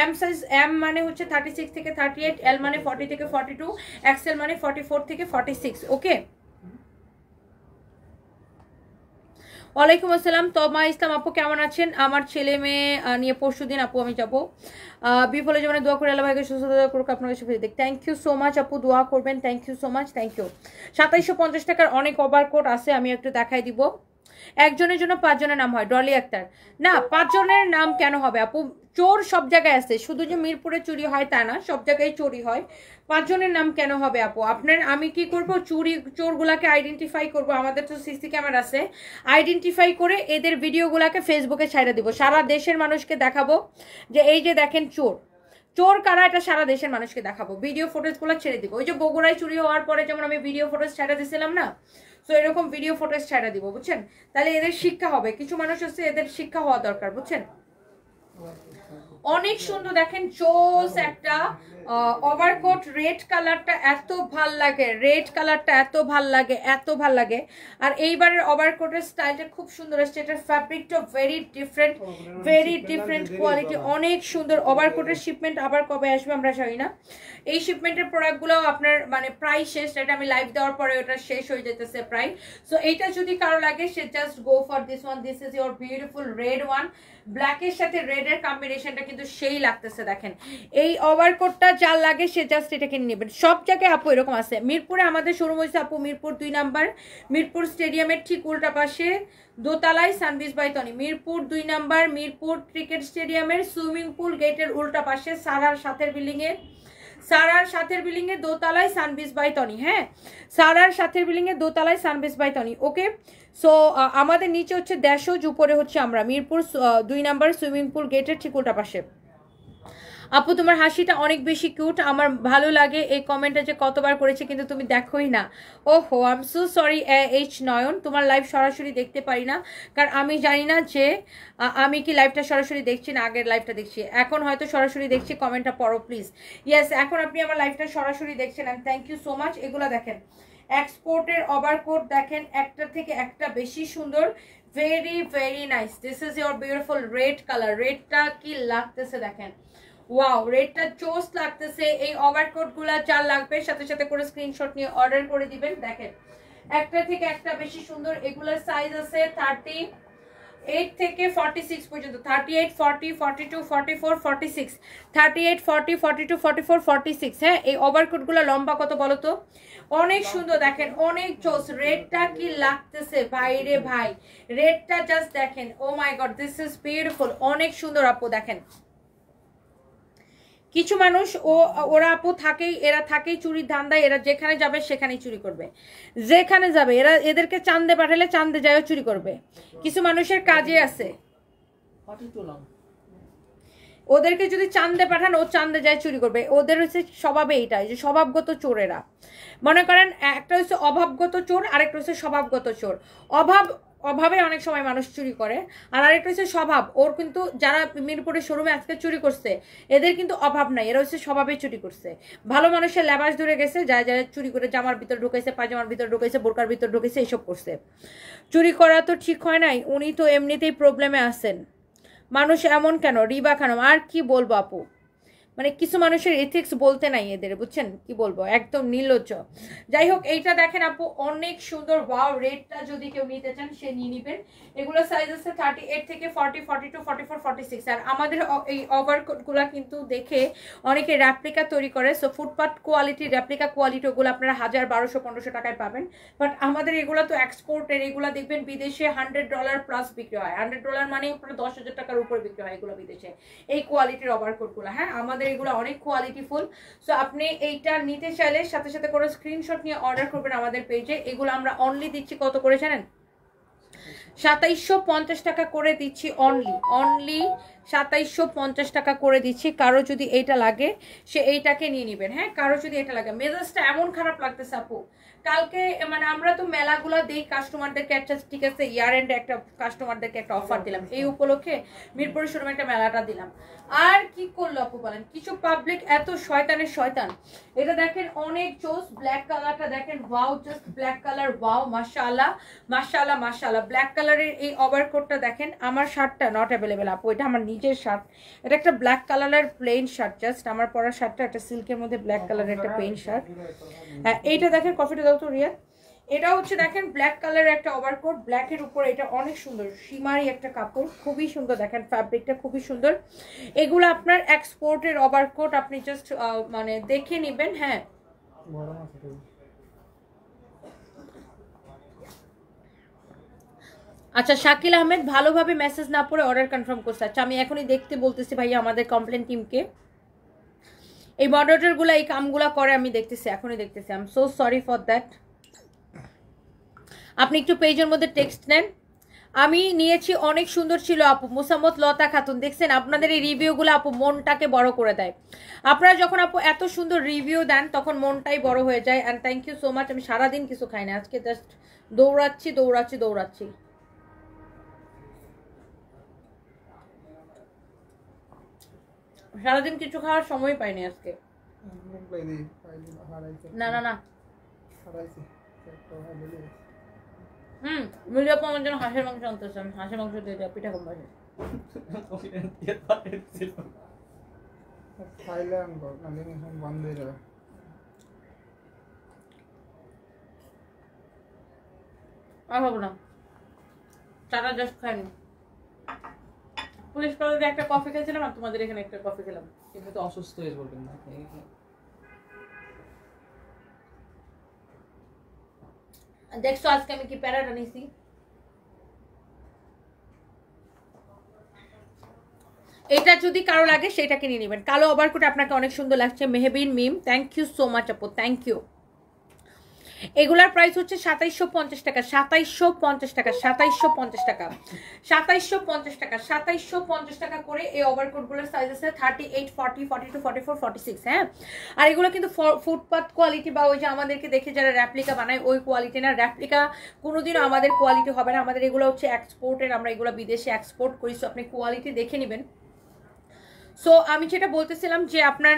M size. M মানে হচ্ছে 36 থেকে 38, এল মানে 40 থেকে 42, এক্সেল মানে 44 থেকে 46। ওকে, ওয়ালাইকুম আসসালাম। তমা ইসলাম আপু কেমন আছেন? আমার ছেলে মেয়ে নিয়ে পরশুদিন আপু আমি যাবো। বিফলে জীবনে দোয়া করে আল্লাহ ভাইকে সুস্থতা করুক, আপনার কাছে ফিরে দেখ। থ্যাংক ইউ সো মাচ আপু, দোয়া করবেন। Thank you so much, thank you. 2750 টাকার অনেক ওভারকোট আছে, আমি একটু দেখাই দিব। একজনের জন্য 5 জনের নাম হয়, ডলি আক্তার। না, 5 জনের নাম কেন হবে আপু? চোর সব জায়গায় আছে, শুধু যে মিরপুরে চুরি হয় তা না, সব জায়গায় চুরি হয়। 5 জনের নাম কেন হবে আপু? আপনার আমি কি করব, চোরগুলাকে আইডেন্টিফাই করব। আমাদের তো সিসি ক্যামেরা আছে, আইডেন্টিফাই করে এদের ভিডিওগুলাকে ফেসবুকে ছাইড়া দিব, সারা দেশের মানুষকে দেখাবো যে এই যে দেখেন চোর কারা, এটা সারা দেশের মানুষকে দেখাবো। ভিডিও ফুটেজগুলো ছেড়ে দিব। ওই যে বগুড়ায় চুরি হওয়ার পরে যেমন আমি ভিডিও ফুটেজ ছেড়ে দিয়েছিলাম না, তো এরকম ভিডিও ফুটেজ ছেড়ে দিব, বুঝছেন? তাহলে এদের শিক্ষা হবে। কিছু মানুষ আছে এদের শিক্ষা হওয়া দরকার, বুঝছেন? অনেক সুন্দর দেখেন, চোস একটা ওভারকোট। রেড কালারটা এত ভাল লাগে, রেড কালারটা এত ভাল লাগে, এত ভাল লাগে। আর এইবারের ওভারকোটের স্টাইলটা খুব সুন্দর আসছে। এটার ফ্যাব্রিকটা ভেরি ডিফারেন্ট কোয়ালিটি, অনেক সুন্দর। ওভারকোটের শিপমেন্ট আবার কবে আসবে আমরা জানি না। এই শিপমেন্টের প্রোডাক্টগুলো আপনার মানে প্রায় শেষ। এটা আমি লাইভ দেওয়ার পরে ওটা শেষ হয়ে যেতেছে প্রায়। সো এইটা যদি কারো লাগে সে just go for this one. This is your beautiful red one. ব্ল্যাকের সাথে রেডের কম্বিনেশনটা কিন্তু সেই লাগতেছে। দেখেন এই ওভারকোটটা যার লাগে সে জাস্ট এটা কিনে নেবেন। সব জায়গায় আপু এরকম আছে। মিরপুরে আমাদের শোরুম হয়েছে আপু মিরপুর 2 নাম্বার, মিরপুর স্টেডিয়ামের ঠিক উল্টা পাশে দোতলায় সানবিজ by Toni. Mirpur 2 number, Mirpur cricket স্টেডিয়ামের সুইমিং পুল গেটের উল্টা পাশে সারার সাথের বিল্ডিং এ দোতলায় সানবিজ বাই তনি। হ্যাঁ, সারার সাথের বিল্ডিং এ দোতলায় সানবিজ বাই তনি। ওকে, সো আমাদের নিচে হচ্ছে দেশজ, উপরে হচ্ছে আমরা। মিরপুর 2 নাম্বার সুইমিং পুল গেটের ঠিক উল্টা পাশে। আপু তোমার হাসিটা অনেক বেশি কিউট, আমার ভালো লাগে। এই কমেন্টটা যে কতবার করেছে কিন্তু তুমি দেখোই না। ওহো, I am so sorry H Nayan, তোমার লাইভ সরাসরি দেখতে পারি না, কারণ আমি জানি না যে আমি কি লাইভটা সরাসরি দেখছি না আগের লাইভটা দেখছি। এখন হয়তো সরাসরি দেখছি, কমেন্টটা পড়ো প্লিজ। ইয়েস, এখন আপনি আমার লাইভটা সরাসরি দেখছেন, and thank you so much. এগুলো দেখেন, এক্সপোর্টের ওভারকোট দেখেন, একটা থেকে একটা বেশি সুন্দর, very very nice. This is your beautiful red colour. রেডটা কি লাগতেছে দেখেন, ওয়াও, রেডটা চোস লাগতেছে। এই ওভারকোট গুলা যার লাগবে সাথে সাথে করে স্ক্রিনশট নিয়ে অর্ডার করে দিবেন। দেখেন একটা থেকে একটা বেশি সুন্দর। এগুলোর সাইজ আছে 38 থেকে 46 পর্যন্ত, 38, 40, 42, 44, 46, 38, 40, 42, 44, 46। হ্যাঁ, এই ওভারকোট গুলো লম্বা কত বলো তো? অনেক সুন্দর দেখেন, অনেক চোস। রেডটা কি লাগতেছে ভাইরে ভাই, রেডটা জাস্ট দেখেন, ও মাই গড, দিস ইজ বিউটিফুল, অনেক সুন্দর আপু। দেখেন কিছু মানুষ ওরা আপু থাকেই, এরা থাকেই চুরির ধান্দায়, এরা যেখানে যাবে সেখানেই চুরি করবে, যেখানে যাবে এরা, এদেরকে চান্দে পাঠালে চান্দে যায়ও চুরি করবে। কিছু মানুষের কাজে আছে, ওদেরকে যদি চান্দে পাঠান ও চান্দে যায় চুরি করবে। ওদের হচ্ছে স্বভাবে এইটাই, যে স্বভাবগত চোরেরা। মনে করেন একটা হচ্ছে অভাবগত চোর, আরেকটা হচ্ছে স্বভাবগত চোর। অভাবে অনেক সময় মানুষ চুরি করে, আর আরেকটা হচ্ছে স্বভাব। ওর কিন্তু যারা মিরপুরের শোরুমে আজকে চুরি করছে, এদের কিন্তু অভাব নাই, এরা হচ্ছে স্বভাবেই চুরি করছে। ভালো মানুষের লেবাস ধরে গেছে, যা যা চুরি করে জামার ভিতর ঢুকাইছে, পায়জামার ভিতর ঢুকাইছে, বোরকার ভিতর ঢুকাইছে, এইসব করছে। চুরি করা তো ঠিক হয় নাই, উনি তো এমনিতেই প্রবলেমে আছেন। মানুষ এমন কেন, রিবা খানম, আর কি বলবো আপু, মানে কিছু মানুষের এথিক্স বলতে নাই এদের, বুঝছেন কি বলবো, একদম নির্লজ্জ। যাই হোক, এইটা দেখেন আপু অনেক সুন্দর, ওয়াও। রেডটা যদি কেউ নিতে চান সে নিয়ে নিবেন। এগুলো সাইজ আছে 38 থেকে 40, 42, 44, 46। আর আমাদের এই ওভারকোটগুলো কিন্তু দেখে অনেকে র্যাপ্লিকা তৈরি করে, so footpath quality, replica quality, ওগুলো আপনারা 1000, 1200, 1500 টাকায় পাবেন। বাট আমাদের এগুলো তো এক্সপোর্টের, এগুলো দেখবেন বিদেশে $100 প্লাস বিক্রি হয়। $100 মানে আপনার 10,000 টাকার উপরে বিক্রি হয় এগুলো বিদেশে, এই কোয়ালিটির ওভারকোটগুলো। হ্যাঁ, আমাদের এগুলো অনেক কোয়ালিটিফুল। সো আপনি এইটা নিতে চাইলে সাথে সাথে করে স্ক্রিনশট নিয়ে অর্ডার করবেন আমাদের পেজে। এগুলো আমরা অনলি দিচ্ছি কত করে জানেন? 2750 টাকা করে দিচ্ছি, অনলি 2750 টাকা করে দিচ্ছি। কারো যদি এইটা লাগে সে এইটাকে নিয়ে নেবেন। হ্যাঁ, কারো যদি এটা লাগে। মেজাজটা এমন খারাপ লাগতেছে আপু, কালকে মানে আমরা তো মেলাগুলো দেই কাস্টমারদেরকে, একটা ঠিক আছে ইয়ার এন্ডে একটা কাস্টমারদেরকে একটা অফার দিলাম, এই উপলক্ষে মিরপুরের শোরুমে একটা মেলাটা দিলাম। আর কি করলো আপু বলেন, কিছু পাবলিক এত শয়তানের শয়তান। এটা দেখেন অনেক চোস, ব্ল্যাক কালারটা দেখেন, wow, just black colour, wow, মাশাআল্লাহ মাশাআল্লাহ মাশাআল্লাহ। ব্ল্যাক কালারের এই ওভারকোটটা দেখেন, আমার শার্টটা নট অ্যাভেলেবেল আপু, এটা আমার নিজের শার্ট। এটা একটা ব্ল্যাক কালারের প্লেন শার্ট, জাস্ট আমার পরা শার্টটা একটা সিল্কের মধ্যে ব্ল্যাক কালারের একটা প্লেন শার্ট। হ্যাঁ, এইটা দেখেন, কফিটা দাও তো রিয়া। এটা হচ্ছে দেখেন ব্ল্যাক কালারের একটা ওভারকোট, ব্ল্যাকের উপর এটা অনেক সুন্দর সীমারি একটা কাপড়, খুবই সুন্দর। দেখেন ফ্যাব্রিকটা খুবই সুন্দর। এগুলো আপনার এক্সপোর্টের ওভারকোট, আপনি জাস্ট মানে দেখে নেবেন। হ্যাঁ, আচ্ছা, শাকিল আহমেদ ভালোভাবে মেসেজ না পড়ে অর্ডার কনফার্ম করছে। আচ্ছা, আমি এখনই দেখতে বলতেছি ভাইয়া আমাদের কমপ্লেন টিমকে। এই মডারেটরগুলো এই কামগুলো করে, আমি দেখতেছি, এখনই দেখতেছি। I am so sorry for that. আপনি একটু পেজের মধ্যে টেক্সট নেন। আমি নিয়েছি, অনেক সুন্দর ছিল আপু। মুসাম্মত লতা খাতুন, দেখছেন আপনাদের এই রিভিউগুলো আপু মনটাকে বড় করে দেয়। আপনারা যখন আপু এত সুন্দর রিভিউ দেন তখন মনটাই বড় হয়ে যায়। And thank you so much. আমি সারাদিন কিছু খাই না, আজকে জাস্ট দৌড়াচ্ছি দৌড়াচ্ছি দৌড়াচ্ছি। সারাদিন কিছু খাওয়ার সময় পাইনি আজকে। না না না, মিলিয়ে আমার জন্য হাঁসের মাংস আনতেছে, আমি হাঁসের মাংস দিয়ে যাও, পিঠা কম বাজে। আর হবো না, চাটা জাস্ট খাইনি। পুলিশ কলেজে একটা কফি খেয়েছিলাম আর তোমাদের এখানে একটা কফি খেলাম। কিন্তু তো অসুস্থ হয়ে বলবেন না। দেখছো আজকে আমি কি প্যারাটা নিছি। এটা যদি কারো লাগে সেটাকে নিয়ে নেবেন। কালো ওভারকোট আপনাকে অনেক সুন্দর লাগছে। মেহবিন মিম, থ্যাংক ইউ সো মাচ আপু, থ্যাংক ইউ। এগুলার প্রাইস হচ্ছে 2750 টাকা, 2750 টাকা, 2750 টাকা, 2750 টাকা, 2750 টাকা করে। এই ওভারকোটগুলোর সাইজ আছে 38, 40, 42, 44, 46। হ্যাঁ, আর এগুলো কিন্তু ফুটপাথ কোয়ালিটি, বা ওই যে আমাদেরকে দেখে যারা র্যাপ্লিকা বানায় ওই কোয়ালিটি না। র্যাপ্লিকা কোনোদিনও আমাদের কোয়ালিটি হবে না। আমাদের এগুলো হচ্ছে এক্সপোর্টের, আমরা এগুলো বিদেশে এক্সপোর্ট করি। সো আপনি কোয়ালিটি দেখে নেবেন। সো আমি যেটা বলতেছিলাম যে আপনার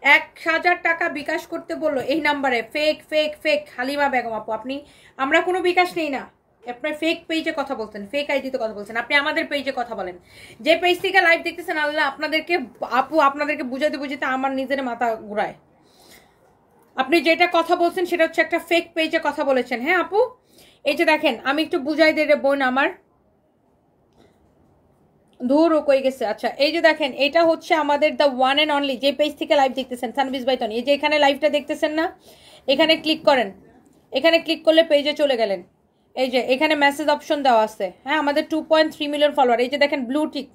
1000 টাকা বিকাশ করতে বললো এই নাম্বারে। Fake fake fake Halima Begum আপু, আপনি, আমরা কোনো বিকাশ নেই না। আপনার ফেক পেজে কথা বলছেন, ফেক আইডিতে কথা বলছেন, আপনি আমাদের পেজে কথা বলেন। যে পেজ থেকে লাইভ দেখতেছেন, আল্লাহ আপনাদেরকে, আপু আপনাদেরকে বুঝাতে বুঝাতে আমার নিজের মাথা ঘুরায়। আপনি যেটা কথা বলছেন সেটা হচ্ছে একটা ফেক পেজে কথা বলেছেন। হ্যাঁ আপু, এই যে দেখেন, আমি একটু বুঝাই দিই রে বোন আমার, দূর ও কই গেছে। আচ্ছা এই যে দেখেন, এটা হচ্ছে আমাদের দ্য ওয়ান অ্যান্ড অনলি, যে পেজ থেকে লাইভ দেখতেছেন সানবিজ বাইতন। এই যে এখানে লাইভটা দেখতেছেন না, এখানে ক্লিক করেন, এখানে ক্লিক করলে পেজে চলে গেলেন। এই যে এখানে মেসেজ অপশন দেওয়া আছে। হ্যাঁ, আমাদের 2.3 মিলিয়ন ফলোয়ার। এই যে দেখেন ব্লু টিক,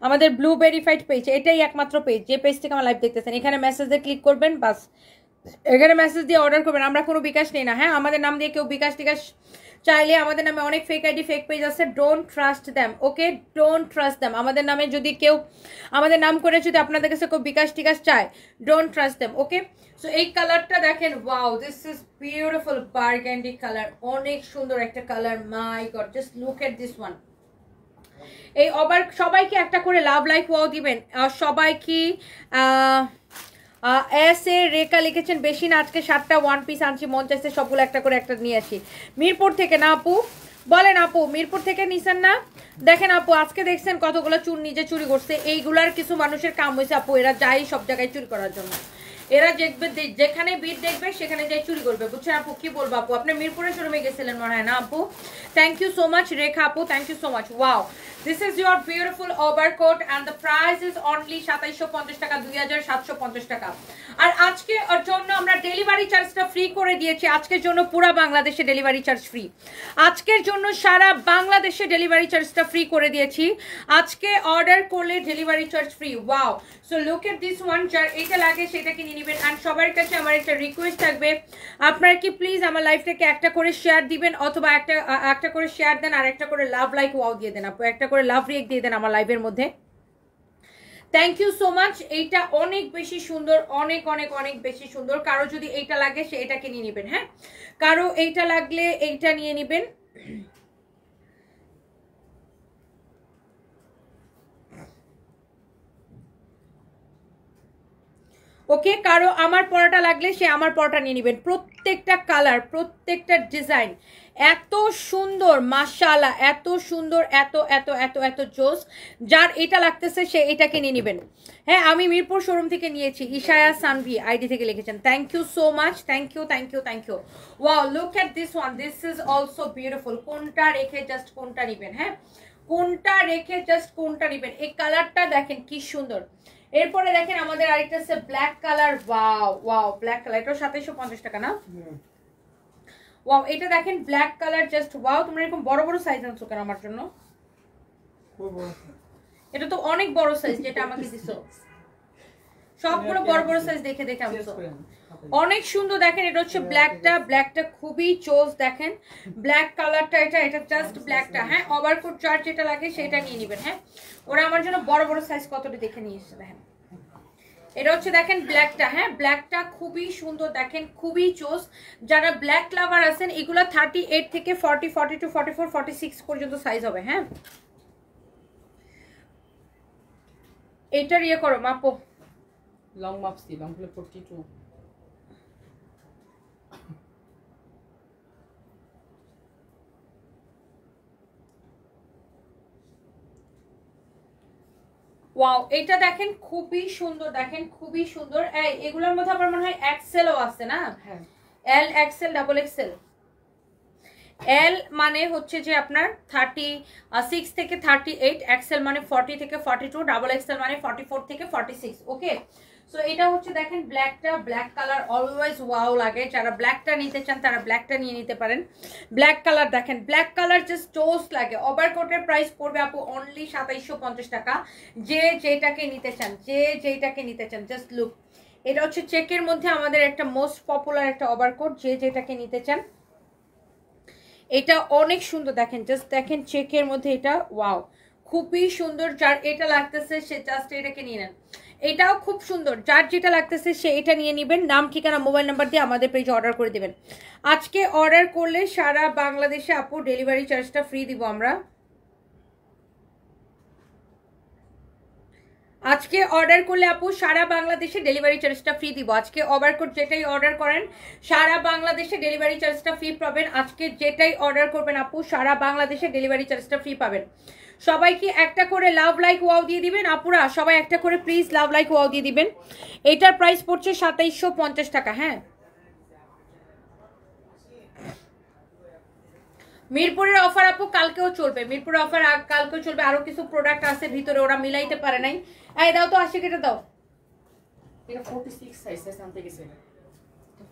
আমাদের ব্লু ভেরিফাইড পেজ, এটাই একমাত্র পেজ যে পেজ থেকে আমার লাইভ দেখতেছেন। এখানে মেসেজে ক্লিক করবেন, বাস এখানে মেসেজ দিয়ে অর্ডার করবেন। আমরা কোনো বিকাশ নেই না। হ্যাঁ, আমাদের নাম দিয়ে কেউ বিকাশ টিকাশ চাইলে, আমাদের নামে অনেক ফেক আইডি ফেক পেজ আছে, don't trust them. Okay, don't trust them. আমাদের নামে যদি কেউ, আমাদের নাম করে যদি আপনাদের কাছে কেউ বিকাশ টিকাশ চায়, don't trust them. Okay, so এই কালারটা দেখেন, wow this is beautiful burgundy colour, অনেক সুন্দর একটা colour. My god, just look at this one. এই আবার সবাইকে একটা করে লাভ লাইক ওয়াও দিবেন। সবাই কি এস এ রেখা লিখেছেন, বেশি না, আজকে 7টা ওয়ান পিস আনছি, মন চাইছে সবগুলো একটা করে একটা নিয়ে আসি। মিরপুর থেকে না আপু, বলেন আপু মিরপুর থেকে নিছেন না? দেখেন আপু, আজকে দেখছেন কতগুলো চুর নিজে চুরি করছে। এইগুলার কিছু মানুষের কাম হয়েছে আপু, এরা যাই সব জায়গায় চুরি করার জন্য। এরা দেখবে, যেখানে ভিড় দেখবে সেখানে যাই চুরি করবে, বুঝছেন আপু? কি বলবো আপু, আপনি মিরপুরের শোরুমে গেছিলেন মনে হয় না আপু? Thank you so much Rekha আপু, thank you so much. Wow, this is your beautiful overcoat and the price is only 2750 taka, 2750 টাকা। আর আজকে ওর জন্য আমরা ডেলিভারি চার্জটা ফ্রি করে দিয়েছি। আজকের জন্য পুরো বাংলাদেশে ডেলিভারি চার্জ ফ্রি। আজকের জন্য সারা বাংলাদেশে ডেলিভারি চার্জটা ফ্রি করে দিয়েছি। আজকে অর্ডার করলে delivery charge free. Wow, so look at this one. যার এটা লাগে সেটা কিনে নেবেন। অ্যান্ড সবার কাছে আমার একটা রিকোয়েস্ট থাকবে, আপনারা কি প্লিজ আমার লাইফটাকে একটা করে শেয়ার দিবেন, অথবা একটা করে শেয়ার দেন, আর একটা করে লাভ লাইক ওয়াও দিয়ে দেন আপু, একটা করে লাভ রিয়েক্ট দিয়ে দেন আমার লাইভের মধ্যে। Thank you so much. এইটা অনেক বেশি সুন্দর, অনেক অনেক অনেক বেশি সুন্দর। কারো যদি এইটা লাগে সে এটা কিনে নেবেন। হ্যাঁ, কারো এইটা লাগলে এইটা নিয়ে নেবেন। ওকে, কারো আমার পরাটা লাগলে সে আমার পরাটা নিয়ে নেবেন। প্রত্যেকটা কালার, প্রত্যেকটা ডিজাইন এত সুন্দর, মাশাআল্লাহ, এত সুন্দর, এত এত এত এত জোস। যার এটা লাগতেছে সে এটাকে নিয়ে নেবেন। হ্যাঁ, আমি মিরপুর শোরুম থেকে নিয়েছি। ইশায়া সানভি আইডি থেকে লিখেছেন, thank you so much, thank you thank you thank you. Wow, look at this one, this is also beautiful. কোনটা রেখে জাস্ট কোনটা নেবেন। হ্যাঁ, কোনটা রেখে জাস্ট কোনটা নেবেন। এই কালারটা দেখেন কি সুন্দর। এরপরে দেখেন আমাদের আরেকটা আছে black colour. Wow wow, black colour, এটা 2750 টাকা না? ওয়াও, এটা দেখেন ব্ল্যাক কালার, জাস্ট ওয়াও। তোমরা এরকম বড় বড় সাইজ আনছো কেন আমার জন্য? এটা তো অনেক বড় সাইজ যেটা আমাকে দিছো, সবগুলো বড় বড় সাইজ দেখে দেখে আনছো। অনেক সুন্দর দেখেন, এটা হচ্ছে ব্ল্যাকটা, ব্ল্যাকটা খুবই চোজ। দেখেন ব্ল্যাক কালারটা, এটা জাস্ট ব্ল্যাকটা। হ্যাঁ, ওভারকোট চার্ট যেটা লাগে সেটা নিয়ে নেবেন। হ্যাঁ, ওরা আমার জন্য বড় বড় সাইজ কতটা দেখে নিয়ে এসেছে। দেখেন এটা হচ্ছে, দেখেন ব্ল্যাকটা। হ্যাঁ, ব্ল্যাকটা খুবই সুন্দর, দেখেন খুবই চোজ। যারা ব্ল্যাক লাভার আছেন, এগুলো 38 থেকে 40, 42, 44, 46 পর্যন্ত সাইজ হবে। হ্যাঁ, এটার ইয়ে করো, মাপো। লং মাপছি, লং হলো 42। ওয়াও, এটা দেখেন খুবই সুন্দর, দেখেন খুবই সুন্দর। এই এগুলোর মধ্যে আমার মনে হয় এক্সেলও আছে না? হ্যাঁ, এল এক্সেল ডাবল এক্সেল। এল মানে হচ্ছে যে আপনার 36 থেকে 38, এক্সেল মানে 40 থেকে 42, ডাবল এক্সেল মানে 44 থেকে 46। ওকে, সো এটা হচ্ছে দেখেন ব্ল্যাকটা, ব্ল্যাক কালার অলওয়েজ ওয়াও লাগে। যারা ব্ল্যাকটা নিতে চান তারা ব্ল্যাকটা নিয়ে নিতে পারেন। ব্ল্যাক কালার দেখেন, ব্ল্যাক কালার জাস্ট টোস লাগে। ওভারকোটের প্রাইস পড়বে আপু অনলি 2750 টাকা। যে যেটাকে নিতে চান, যে যেটাকে নিতে চান, জাস্ট লুক। এটা হচ্ছে চেকের মধ্যে আমাদের একটা মোস্ট পপুলার একটা ওভারকোট, যে যেটাকে নিতে চান। এটা অনেক সুন্দর, দেখেন জাস্ট দেখেন চেকের মধ্যে, এটা ওয়াও খুবই সুন্দর। যার এটা লাগতেছে সে জাস্ট এটাকে নিয়ে নেন। এটাও খুব সুন্দর, যার যেটা লাগতেছে সে এটা নিয়ে নেবেন। নাম, ঠিকানা, মোবাইল নাম্বার দিয়ে আমাদের পেজে অর্ডার করে দেবেন। আজকে অর্ডার করলে সারা বাংলাদেশে আপু ডেলিভারি চার্জটা ফ্রি দিব আমরা। আজকে অর্ডার করলে আপু সারা বাংলাদেশে ডেলিভারি চার্জটা ফ্রি দিব। আজকে ওভারকোট যেটাই অর্ডার করেন সারা বাংলাদেশে ডেলিভারি চার্জটা ফ্রি পাবেন। আজকে যেটাই অর্ডার করবেন আপু সারা বাংলাদেশে ডেলিভারি চার্জটা ফ্রি পাবেন। সবাই কি একটা করে লাভ লাইক ওয়াও দিয়ে দিবেন আপুরা? সবাই একটা করে প্লিজ লাভ লাইক ওয়াও দিয়ে দিবেন। এটার প্রাইস পড়ছে 2750 টাকা। হ্যাঁ, মিরপুরের অফার আপু কালকেও চলবে, মিরপুরের অফার কালকেও চলবে। আরো কিছু প্রোডাক্ট আছে ভিতরে, ওরা মিলাইতে পারে নাই। এই দাও তো 80 কেটে দাও। এটা 46 সাইজ আনতে গেছে,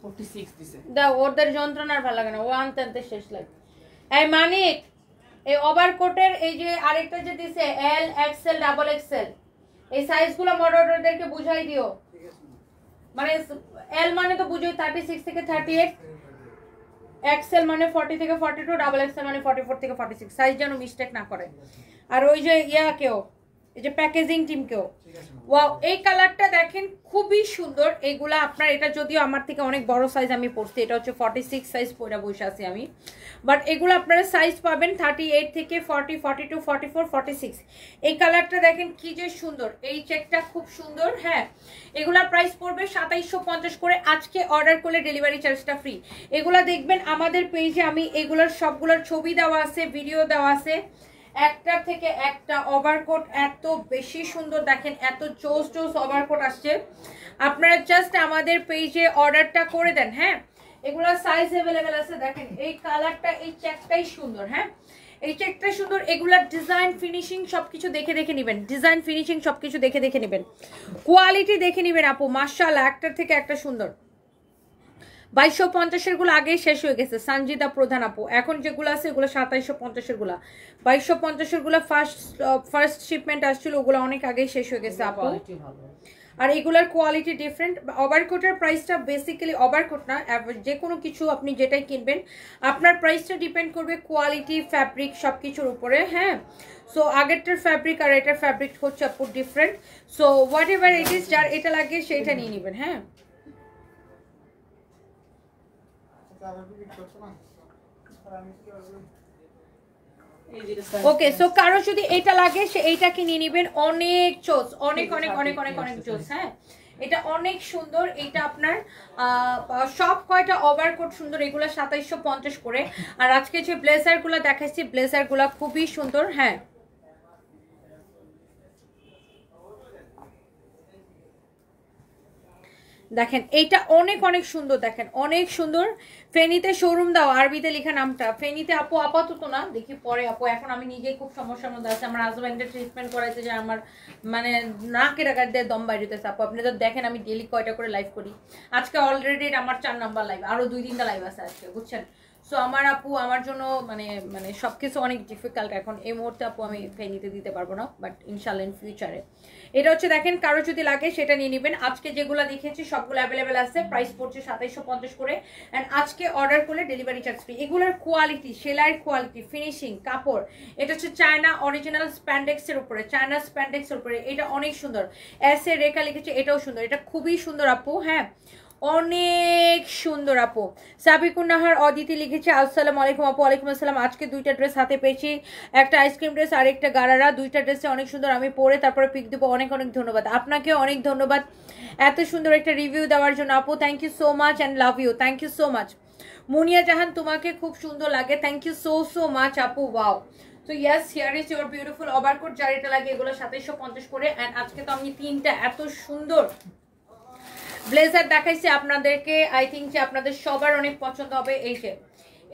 46 দিছে। দাও, ওদের যন্ত্রণার ভালো লাগে না, ও আনতে আনতে শেষ লাগে। এই মানিক, এই ওভারকোটের এই যে আরেকটা যে দিছে এল এক্সেল ডাবল এক্সেল, এই সাইজগুলো মডারেটরদেরকে বুঝাই দিও। মানে এল মানে তো বুঝোই 36 থেকে 38, এক্সেল মানে 40 থেকে 42, ডাবল এক্সেল মানে 44 থেকে 46, সাইজ যেন মিস্টেক না করে। আর ওই যে কেউ এই যে প্যাকেজিং টিম কেউ, ওয়াও এই কালারটা দেখেন খুবই সুন্দর। এইগুলা আপনার, এটা যদিও আমার থেকে অনেক বড় সাইজ আমি পড়ছি, এটা হচ্ছে 46 সাইজ পরে বসে আছি আমি, বাট এগুলো আপনারা সাইজ পাবেন 38 থেকে 40, 42, 44, 46। এই কালারটা দেখেন কি যে সুন্দর, এই চেকটা খুব সুন্দর। হ্যাঁ, এগুলার প্রাইস পড়বে 2750 করে। আজকে অর্ডার করলে ডেলিভারি চার্জটা ফ্রি। এগুলা দেখবেন আমাদের পেজে, আমি এগুলোর সবগুলোর ছবি দেওয়া আছে, ভিডিও দেওয়া আছে। একটার থেকে একটা ওভারকোট এত বেশি সুন্দর, দেখেন এত জোস জোস ওভারকোট আসছে। আপনারা জাস্ট আমাদের পেজে অর্ডারটা করে দেন। হ্যাঁ, এগুলো সাইজ অ্যাভেলেবেল আছে। দেখেন এই কালারটা, এই চেকটাই সুন্দর। হ্যাঁ, এই চেকটা সুন্দর। এগুলার ডিজাইন ফিনিশিং সবকিছু দেখে দেখে নেবেন, ডিজাইন ফিনিশিং সবকিছু দেখে দেখে নেবেন, কোয়ালিটি দেখে নেবেন আপু। মাশাআল্লাহ, একটার থেকে একটা সুন্দর। 2250 গুলো আগেই শেষ হয়ে গেছে সঞ্জিতা প্রধান আপু। এখন যেগুলো আছে ওগুলো 2750 গুলা, 2250 গুলো ফার্স্ট শিপমেন্ট আসছিল, ওগুলো অনেক আগেই শেষ হয়ে গেছে আপু। আর এগুলার কোয়ালিটি ডিফারেন্ট। ওভারকোটের প্রাইসটা বেসিক্যালি, ওভারকোট না, যে কোনো কিছু আপনি যেটাই কিনবেন আপনার প্রাইসটা ডিপেন্ড করবে কোয়ালিটি, ফ্যাব্রিক সবকিছুর উপরে। হ্যাঁ, সো আগেরটার ফ্যাব্রিক আর এটার ফ্যাব্রিক হচ্ছে আপু different. So what ever it is, যার এটা লাগে সেটা নিয়ে নেবেন। হ্যাঁ, ওকে, সো কারো যদি এটা লাগে সে এইটাকে নিয়ে নেবেন। অনেক চোস, অনেক অনেক অনেক অনেক অনেক চোস। হ্যাঁ, এটা অনেক সুন্দর। এটা আপনার সব কয়টা ওভারকোট সুন্দর, এগুলো 2750 করে। আর আজকে যে ব্লেজার গুলা দেখাচ্ছি, ব্লেজার গুলা খুবই সুন্দর। হ্যাঁ, দেখেন এইটা অনেক অনেক সুন্দর, দেখেন অনেক সুন্দর। ফেনীতে শোরুম দাও, আরবিতে লেখা নামটা। ফেনীতে আপু আপাতত না, দেখি পরে আপু। এখন আমি নিজেই খুব সমস্যার মধ্যে আছি, আমার হাজব্যান্ডের ট্রিটমেন্ট করাইতে যে আমার মানে নাকে ডাকার দিয়ে দম বাইরেতেছে আপু। আপনি তো দেখেন আমি ডেলি কয়টা করে লাইভ করি। আজকে অলরেডি আমার 4 নাম্বার লাইভ, আরো 2-3টা লাইভ আছে আজকে, বুঝছেন। সো আমার আপু, আমার জন্য মানে মানে সবকিছু অনেক ডিফিকাল্ট এখন এই মুহূর্তে আপু। আমি ফেনীতে দিতে পারবো না, বাট ইনশাল্লাহ ইন ফিউচারে। এটা হচ্ছে দেখেন, কারো যদি লাগে সেটা নিয়ে নেবেন। আজকে যেগুলো দেখেছি সবগুলো অ্যাভেলেবেল আছে, প্রাইস পড়ছে 2750 করে। অ্যান্ড আজকে অর্ডার করলে ডেলিভারি চার্জ ফ্রি। এগুলোর কোয়ালিটি, সেলাইয়ের কোয়ালিটি, ফিনিশিং, কাপড়, এটা হচ্ছে চায়না অরিজিনাল স্প্যান্ডেক্সের উপরে, চায়না স্প্যান্ডেক্সের উপরে। এটা অনেক সুন্দর, এস এর রেখা লিখেছে, এটাও সুন্দর, এটা খুবই সুন্দর আপু। হ্যাঁ, অনেক সুন্দর আপু। সাবিকুন নাহার অদিতি লিখেছে আসসালামু আলাইকুম আপু। ওয়ালাইকুম আসসালাম। আজকে দুইটা ড্রেস হাতে পেয়েছি, একটা আইসক্রিম ড্রেস আর একটা গারারা। দুইটা ড্রেসে অনেক সুন্দর, আমি পরে তারপরে পিক দেবো। অনেক অনেক ধন্যবাদ আপনাকে, অনেক ধন্যবাদ এত সুন্দর একটা রিভিউ দেওয়ার জন্য আপু। Thank you so much and love you, thank you so much. Muniya Jahan, তোমাকে খুব সুন্দর লাগে, thank you so so much আপু। ওয়াও, তো yes, here is your beautiful overcoat. যার এটা লাগে এগুলো 2750 করে। অ্যান্ড আজকে তো আমি 3টা এত সুন্দর ব্লেজার দেখাইছি আপনাদেরকে, আই থিঙ্ক যে আপনাদের সবার অনেক পছন্দ হবে। এই যে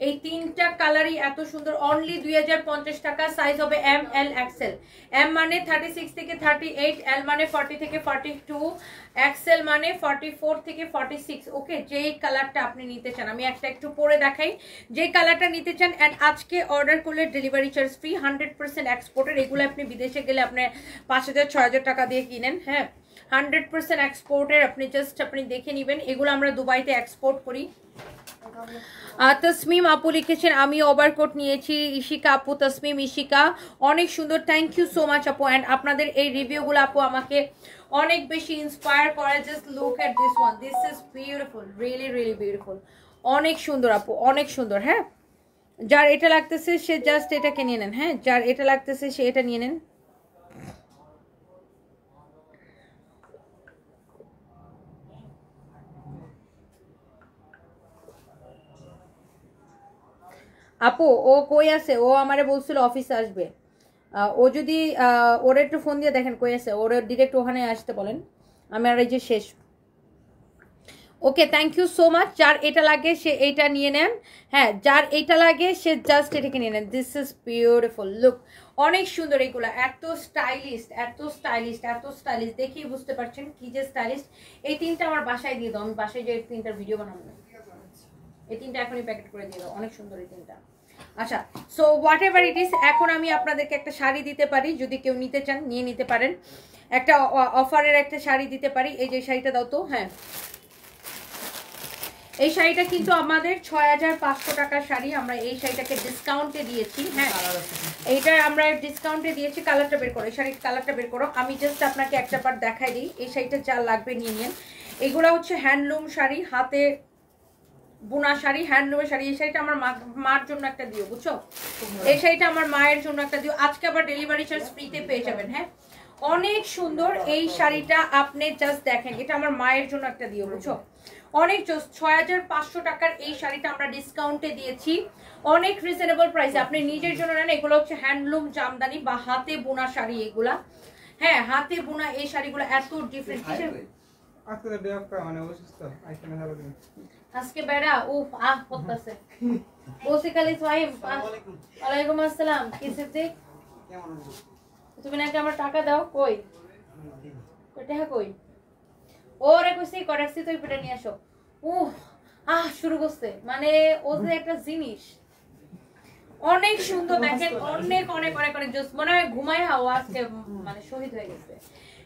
এই 3টা কালারই এত সুন্দর, অনলি 2050 টাকা। সাইজ হবে এম, এল, এক্সেল। এম মানে 36 থেকে 38, এল মানে 40 থেকে 42, এক্সেল মানে 44 থেকে 46। ওকে, যেই কালারটা আপনি নিতে চান, আমি একটা একটু পরে দেখাই যে কালারটা নিতে চান। অ্যান্ড আজকে অর্ডার করলে ডেলিভারি চার্জ ফ্রি, 100% এক্সপোর্টের। এগুলো আপনি বিদেশে গেলে আপনার 5000-6000 টাকা দিয়ে কিনেন। হ্যাঁ, 100% এক্সপোর্টের। আপনি জাস্ট আপনি দেখে নেবেন, এগুলো আমরা দুবাইতে এক্সপোর্ট করি। তসমিম আপু লিখেছেন আমি ওভারকোট নিয়েছি। ইশিকা আপু, তসমিম, ইশিকা, অনেক সুন্দর, থ্যাংক ইউ সো মাচ আপু। অ্যান্ড আপনাদের এই রিভিউগুলো আপু আমাকে অনেক বেশি ইন্সপায়ার করে। Just look at this one, this is beautiful, really really beautiful, অনেক সুন্দর আপু, অনেক সুন্দর। হ্যাঁ, যার এটা লাগতেছে সে জাস্ট এটাকে নিয়ে নেন। হ্যাঁ, যার এটা লাগতেছে সে এটা নিয়ে নেন। আপু ও কই আছে? ও আমারে বলছিল অফিসে আসবে। ও যদি ওর একটু ফোন দিয়ে দেখেন কই আছে, ওর ডিরেক্ট ওখানে আসতে বলেন। আমি আর এই যে শেষ। ওকে, থ্যাংক ইউ সো মাচ। যার এটা লাগে সে এইটা নিয়ে নেন। হ্যাঁ, যার এইটা লাগে সে জাস্ট এটাকে নিয়ে নেন। দিস ইজ বিউটিফুল লুক, অনেক সুন্দর এগুলো, এত স্টাইলিশ, এত স্টাইলিশ, এত স্টাইলিশ, দেখেই বুঝতে পারছেন কি যে স্টাইলিশ। এই তিনটা আমার বাসায় দিয়ে দাও, আমি বাসায় যে তিনটার ভিডিও বানাবো না। এই তিনটা এখনই প্যাকেট করে দিয়ে দাও, অনেক সুন্দর এই তিনটা। আচ্ছা, so what ever it is, এখন আমি আপনাদেরকে একটা শাড়ি দিতে পারি, যদি কেউ নিতে চান নিয়ে নিতে পারেন। একটা অফারের একটা শাড়ি দিতে পারি। এই যে শাড়িটা দাও তো। হ্যাঁ, এই শাড়িটা কিন্তু আমাদের 6500 টাকার শাড়ি, আমরা এই শাড়িটাকে ডিসকাউন্টে দিয়েছি। হ্যাঁ, এইটা আমরা ডিসকাউন্টে দিয়েছি। কালারটা বের করো, এই শাড়ির কালারটা বের করো। আমি জাস্ট আপনাকে একটা পার্ট দেখাই দিই। এই শাড়িটা যা লাগবে নিয়ে নিন। এগুলো হচ্ছে হ্যান্ডলুম শাড়ি, হাতে বোনা শাড়ি, হ্যান্ডলুমের শাড়ি। এই শাড়িটা আমার মার জন্য একটা দিও, বুঝছো? এই শাড়িটা আমার মায়ের জন্য একটা দিও। আজকে আবার ডেলিভারি চার্জ ফ্রিতে পেয়ে যাবেন। হ্যাঁ, অনেক সুন্দর এই শাড়িটা, আপনি জাস্ট দেখেন। এটা আমার মায়ের জন্য একটা দিও, বুঝছো? অনেক 6500 টাকার এই শাড়িটা আমরা ডিসকাউন্টে দিয়েছি, অনেক রিজনেবল প্রাইসে। আপনি নিজের জন্য নেন। এগুলো হচ্ছে হ্যান্ডলুম জামদানি বা হাতে বোনা শাড়ি এগুলা। হ্যাঁ, হাতে বোনা এই শাড়িগুলো এত ডিফারেন্ট। আজকে বেড়া উফ আহ করতেছে বসিকালি সোহাইব। ওয়ালাইকুম আসসালাম। কি সিদ্দিক, তুমি নাকি আমার টাকা দাও? কই টাকা কই? ওরে কইছি করাচ্ছি, তুই পেটে নিয়ে আসো। শুরু করছে, মানে ও যে একটা জিনিস অনেক সুন্দর। দেখেন অনেক অনেক অনেক অনেক জোস, মনে হয় ঘুমায় হাওয়া আজকে মানে শহীদ হয়ে গেছে।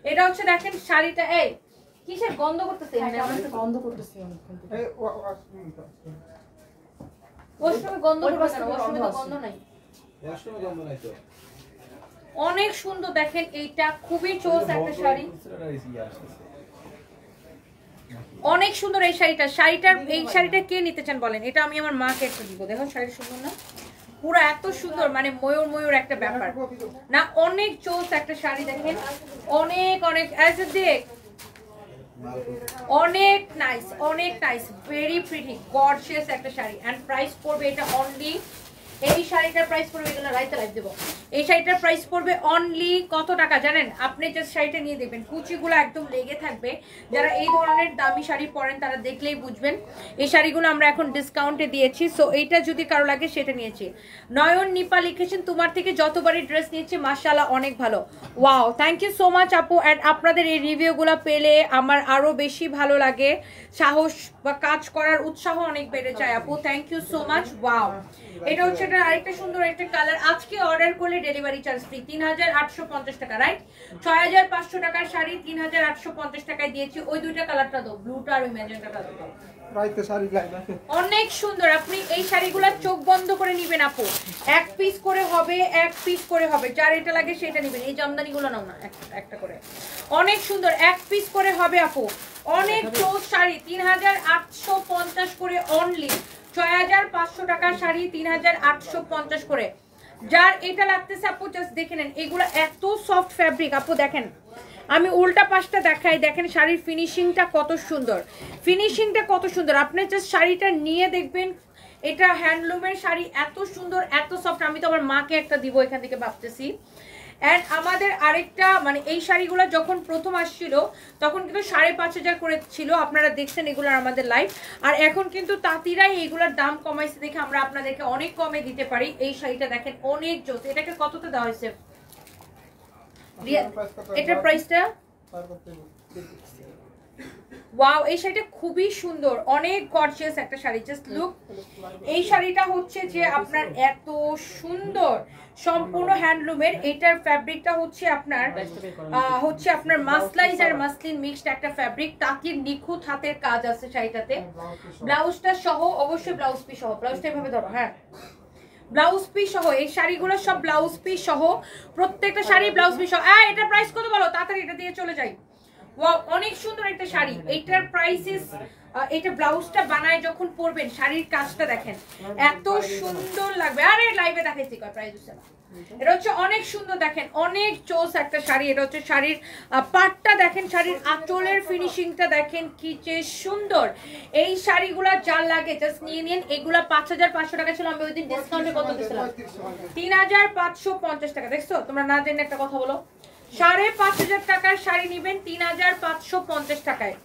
এটা হচ্ছে দেখেন শাড়িটা, এই কিসের গন্ধ করতেছে? গন্ধ করতেছে অনেকক্ষণ থেকে। ওয়াশরুমে গন্ধ করবে কেন? ওয়াশরুমে তো গন্ধ নাই। ওয়াশরুমে গন্ধ নাই তো। অনেক সুন্দর দেখেন, এইটা খুবই চোস একটা শাড়ি, অনেক সুন্দর এই শাড়িটা। এই শাড়িটা কে নিতে চান বলেন? এটা আমি আমার মাকে একটা দিব। দেখো শাড়িটা সুন্দর না? পুরো এত সুন্দর, মানে ময়ূর ময়ূর একটা ব্যাপার না? অনেক চোস একটা শাড়ি দেখেন, অনেক অনেক দেখ, অনেক নাইস, অনেক নাইস, ভেরি প্রিটি গর্জিয়াস একটা শাড়ি। এন্ড প্রাইস পড়বে এটা অনলি, এই শাড়িটার প্রাইস পড়বে, এগুলো রাইতে লাইভ দেবো। এই শাড়িটার প্রাইস পড়বে অনলি কত টাকা জানেন? আপনি যে শাড়িটা নিয়ে দেখবেন, কুচিগুলো একদম লেগে থাকবে। যারা এই ধরনের দামি শাড়ি পরেন তারা দেখলেই বুঝবেন। এই শাড়িগুলো আমরা এখন ডিসকাউন্টে দিয়েছি। সো এইটা যদি কারো লাগে সেটা নিয়েছি। নয়ন নিপা লিখেছেন, তোমার থেকে যতবারই ড্রেস নিয়েছি মাশাআল্লাহ অনেক ভালো। Wow, thank you so much আপু। অ্যান্ড আপনাদের এই রিভিউগুলো পেলে আমার আরও বেশি ভালো লাগে, সাহস বা কাজ করার উৎসাহ অনেক বেড়ে যায় আপু। Thank you so much. Wow, এটা হচ্ছে এটা আরেকটা সুন্দর একটা কালার। আজকে অর্ডার করলে ডেলিভারি চার্জ ফ্রি, 3850 টাকা, রাইট? 6500 টাকার শাড়ি 3850 টাকায় দিয়েছি। ওই দুইটা কালারটা দাও, ব্লুটা আর ওই ম্যাজেন্টাটা দাও। অনেক সুন্দর। আপনি এই শাড়িগুলো চোখ বন্ধ করে নিবেন আপু, এক পিস করে হবে, এক পিস করে হবে। যার এটা লাগে সেটা নিবেন। এই জামদানিগুলো নাও না, একটা করে। অনেক সুন্দর, এক পিস করে হবে আপু। অনেক চোখ শাড়ি 3850 করে অনলি। 6500 টাকার শাড়ি 3850 করে। যার এটা লাগতেছে আপু জাস্ট দেখে নেন। এগুলো এত সফট ফ্যাব্রিক আপু, দেখেন আমি উল্টা পাশটা দেখাই, দেখেন শাড়ির ফিনিশিংটা কত সুন্দর, ফিনিশিংটা কত সুন্দর। আপনি জাস্ট শাড়িটা নিয়ে দেখবেন, এটা হ্যান্ডলুমের শাড়ি, এত সুন্দর, এত সফট। আমি তো আমার মাকে একটা দিব এখান থেকে ভাবতেছি। অ্যান্ড আমাদের আরেকটা, মানে এই শাড়িগুলো যখন প্রথম আসছিল তখন কিন্তু 5500 করে ছিল, আপনারা দেখছেন এগুলোর আমাদের লাইভ। আর এখন কিন্তু তাঁতিরাই এগুলোর দাম কমাইছে দেখে আমরা আপনাদেরকে অনেক কমে দিতে পারি। এই শাড়িটা দেখেন অনেক জোস। এটাকে কততে দেওয়া হয়েছে? এটার প্রাইসটা ওয়াও, এই শাড়িটা খুবই সুন্দর, অনেক গর্জিয়াস একটা শাড়ি। জাস্ট লুক, এই শাড়িটা হচ্ছে যে আপনার এত সুন্দর, সম্পূর্ণ হ্যান্ডলুমের। এটার ফ্যাব্রিকটা হচ্ছে আপনার মাসলাইজ আর মাসলিন মিক্সড একটা ফ্যাব্রিক। তাঁতির নিখুঁত হাতের কাজ আছে শাড়িটাতে। ব্লাউজটা সহ, অবশ্যই ব্লাউজ পিস সহ। ব্লাউজটা এভাবে ধরো, হ্যাঁ ব্লাউজ পিস সহ। এই শাড়িগুলো সব ব্লাউজ পিস সহ, প্রত্যেকটা শাড়ি ব্লাউজ পিস সহ। এটার প্রাইস কত বলো তাড়াতাড়ি, এটা দিয়ে চলে যাই। ওয়াও, অনেক সুন্দর একটা শাড়ি। এইটার প্রাইস ইজ এটা ব্লাউজটা বানায় যখন পরবেন শাড়ির কাজটা দেখেন এত সুন্দর লাগবে। আরে লাইভে দেখাইছি কয় প্রাইস হচ্ছে না, এটা হচ্ছে অনেক সুন্দর দেখেন, অনেক চোস একটা শাড়ি। এটা হচ্ছে শাড়ির পাটটা দেখেন, শাড়ির আঁচলের ফিনিশিংটা দেখেন কি যে সুন্দর। এই শাড়িগুলা যার লাগে জাস্ট নিয়ে নিন। এগুলা 5500 টাকা ছিল, আমি ওই দিন ডিসকাউন্টে কত দিয়েছিলাম 3550 টাকা। দেখছো তোমরা না জেনে একটা কথা বলো, 5500 টাকার শাড়ি নিবেন 3550 টাকায়।